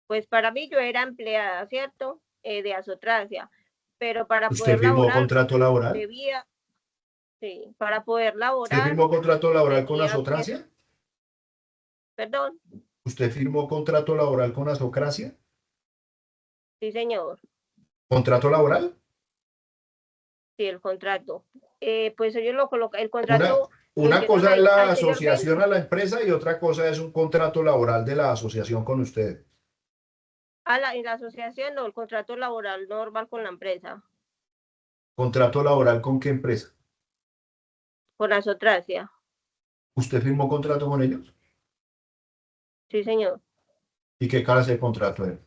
Pues para mí yo era empleada, ¿cierto? De Asotracia, pero para ¿Usted poder firmó laborar contrato laboral? debía, sí, para poder ¿Usted laborar firmó contrato laboral con tenía que, Asotracia? perdón, ¿Usted firmó contrato laboral con Asocracia? sí señor, ¿Contrato laboral? sí el contrato. Pues ellos lo colocan, el Una, contrato Una Funcionan cosa es la anteriormente. asociación a la empresa y otra cosa es un contrato laboral de la asociación con usted. En la asociación o el contrato laboral normal con la empresa, ¿Contrato laboral con qué empresa? con Asotracia. ¿Usted firmó contrato con ellos? Sí, señor. ¿Y qué clase de contrato es?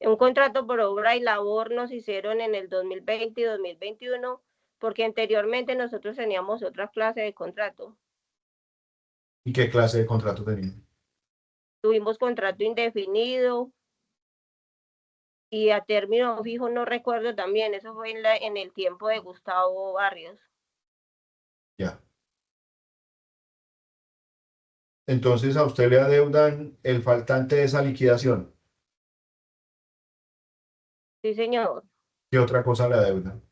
Un contrato por obra y labor nos hicieron en el 2020 y 2021, porque anteriormente nosotros teníamos otra clase de contrato. ¿Y qué clase de contrato tenía? Tuvimos contrato indefinido y a término fijo no recuerdo también, eso fue en el tiempo de Gustavo Barrios. Ya. Entonces a usted le adeudan el faltante de esa liquidación. Sí, señor. ¿Qué otra cosa le adeudan?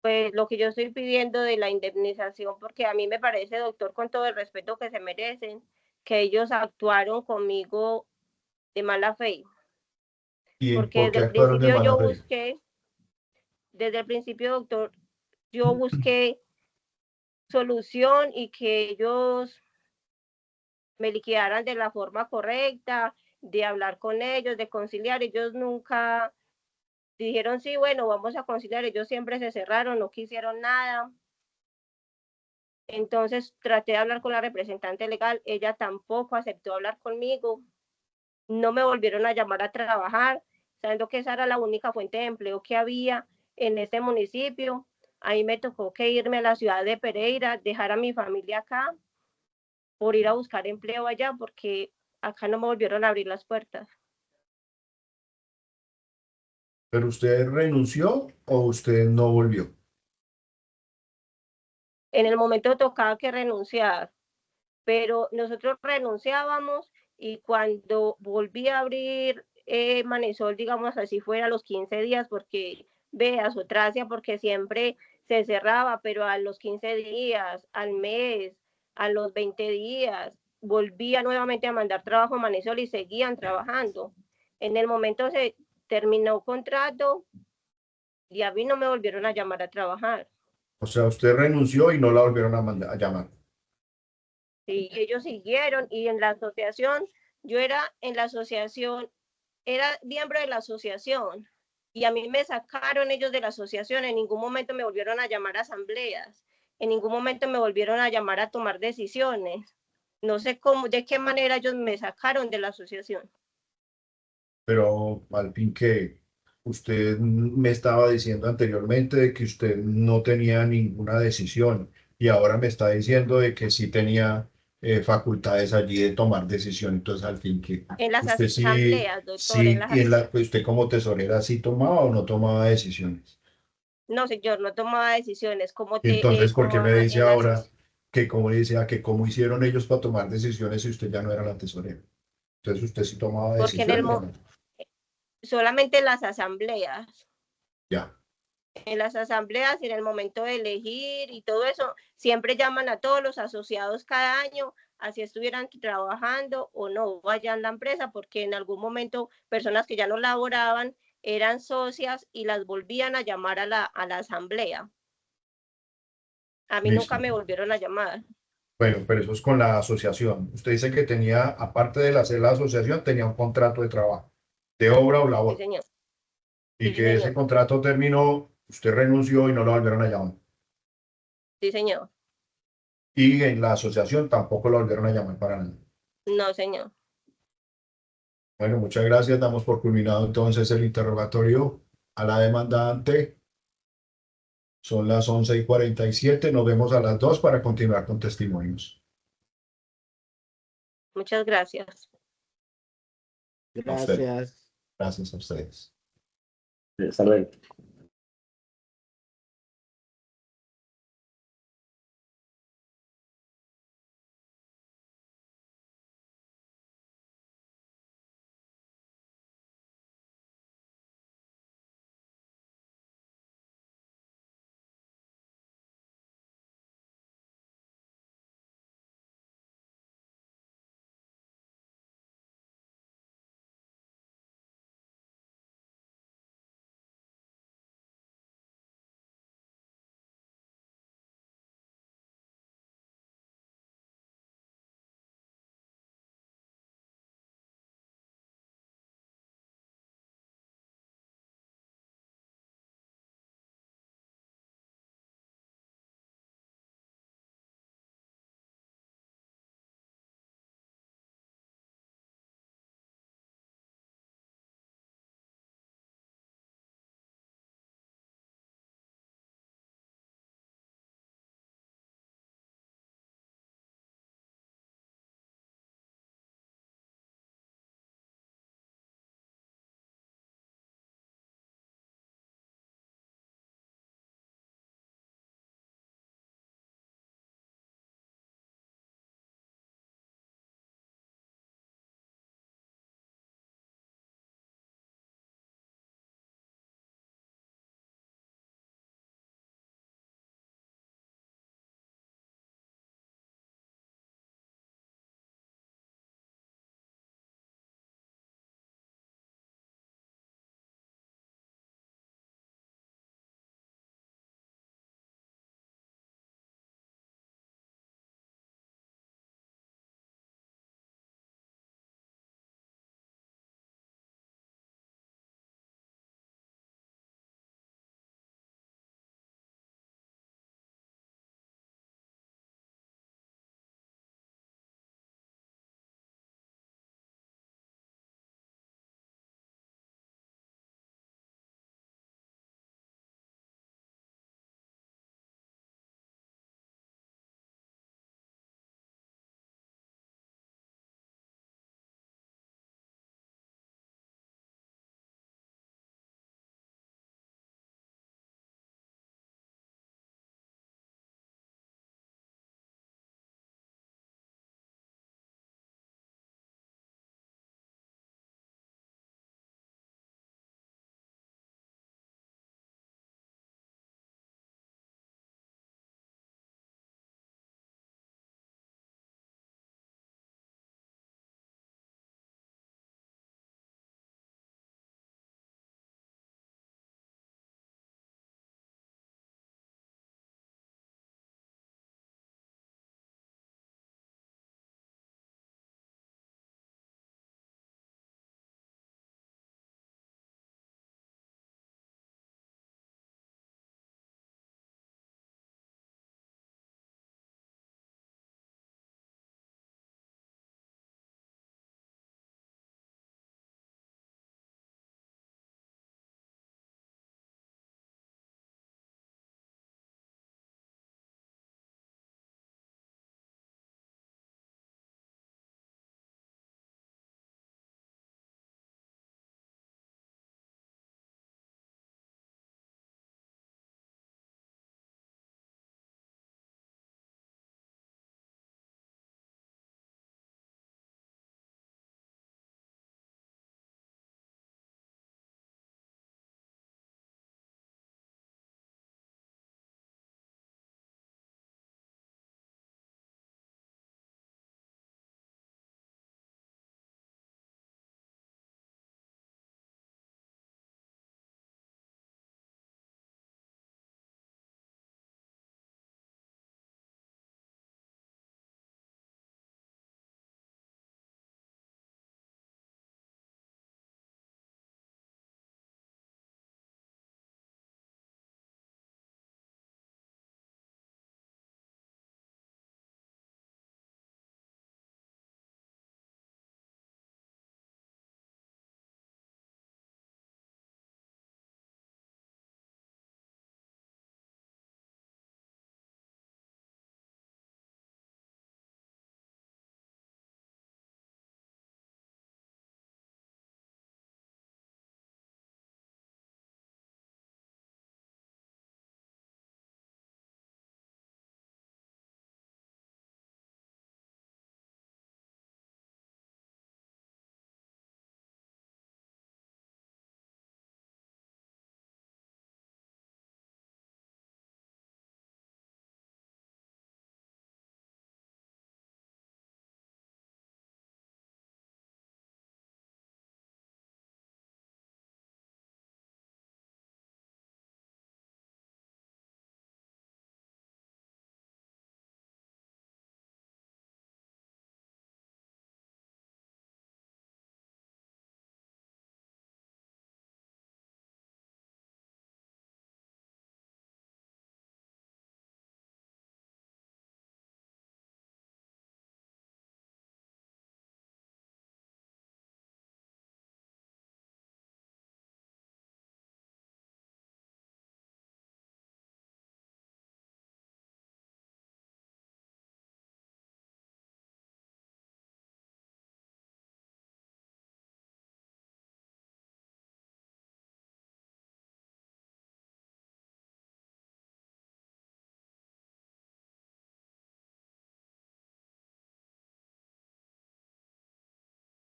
Pues lo que yo estoy pidiendo de la indemnización, porque a mí me parece, doctor, con todo el respeto que se merecen, que ellos actuaron conmigo de mala fe, ¿Y porque por qué actuaron de mala fe? desde el principio, doctor, yo busqué solución y que ellos me liquidaran de la forma correcta, de hablar con ellos, de conciliar. Ellos nunca dijeron, sí, bueno, vamos a conciliar. Ellos siempre se cerraron, no quisieron nada. Entonces traté de hablar con la representante legal, ella tampoco aceptó hablar conmigo, no me volvieron a llamar a trabajar, sabiendo que esa era la única fuente de empleo que había en este municipio. Ahí me tocó que irme a la ciudad de Pereira, dejar a mi familia acá, por ir a buscar empleo allá, porque acá no me volvieron a abrir las puertas. ¿Pero usted renunció o usted no volvió? En el momento tocaba que renunciar, pero nosotros renunciábamos y cuando volví a abrir Manesol, digamos así fuera a los 15 días, porque veas o Tracia, porque siempre se cerraba, pero a los 15 días, al mes, a los 20 días, volvía nuevamente a mandar trabajo a Manesol y seguían trabajando. En el momento se terminó contrato y a mí no me volvieron a llamar a trabajar. O sea, usted renunció y no la volvieron a llamar. Sí, ellos siguieron y en la asociación, yo era en la asociación, era miembro de la asociación y a mí me sacaron ellos de la asociación, en ningún momento me volvieron a llamar a asambleas, en ningún momento me volvieron a llamar a tomar decisiones. No sé cómo, de qué manera ellos me sacaron de la asociación. Pero al fin que usted me estaba diciendo anteriormente de que usted no tenía ninguna decisión y ahora me está diciendo de que sí tenía facultades allí de tomar decisión. Entonces al fin que En las usted sí, asambleas, doctor, en sí, las y usted como tesorera sí tomaba o no tomaba decisiones. no señor, no tomaba decisiones como Entonces, ¿por qué como me dice en la ahora que como decía que cómo hicieron ellos para tomar decisiones si usted ya no era la tesorera? Entonces usted sí tomaba porque decisiones, ¿no? solamente en las asambleas. Ya. En las asambleas y en el momento de elegir y todo eso, siempre llaman a todos los asociados cada año, así estuvieran trabajando o no vayan a la empresa, porque en algún momento personas que ya no laboraban eran socias y las volvían a llamar a la asamblea. A mí nunca Listo. me volvieron a llamar. Bueno, pero eso es con la asociación. Usted dice que tenía, aparte de hacer la asociación, tenía un contrato de trabajo, de obra o Sí, labor, señor. y Sí, que ese señor. contrato terminó, usted renunció y no lo volvieron a llamar. Sí, señor. Y en la asociación tampoco lo volvieron a llamar para nada. No, señor. Bueno, muchas gracias. Damos por culminado entonces el interrogatorio a la demandante. Son las 11:47. Nos vemos a las 2 para continuar con testimonios. Muchas gracias. A usted. Gracias. Gracias a ustedes. Hasta luego.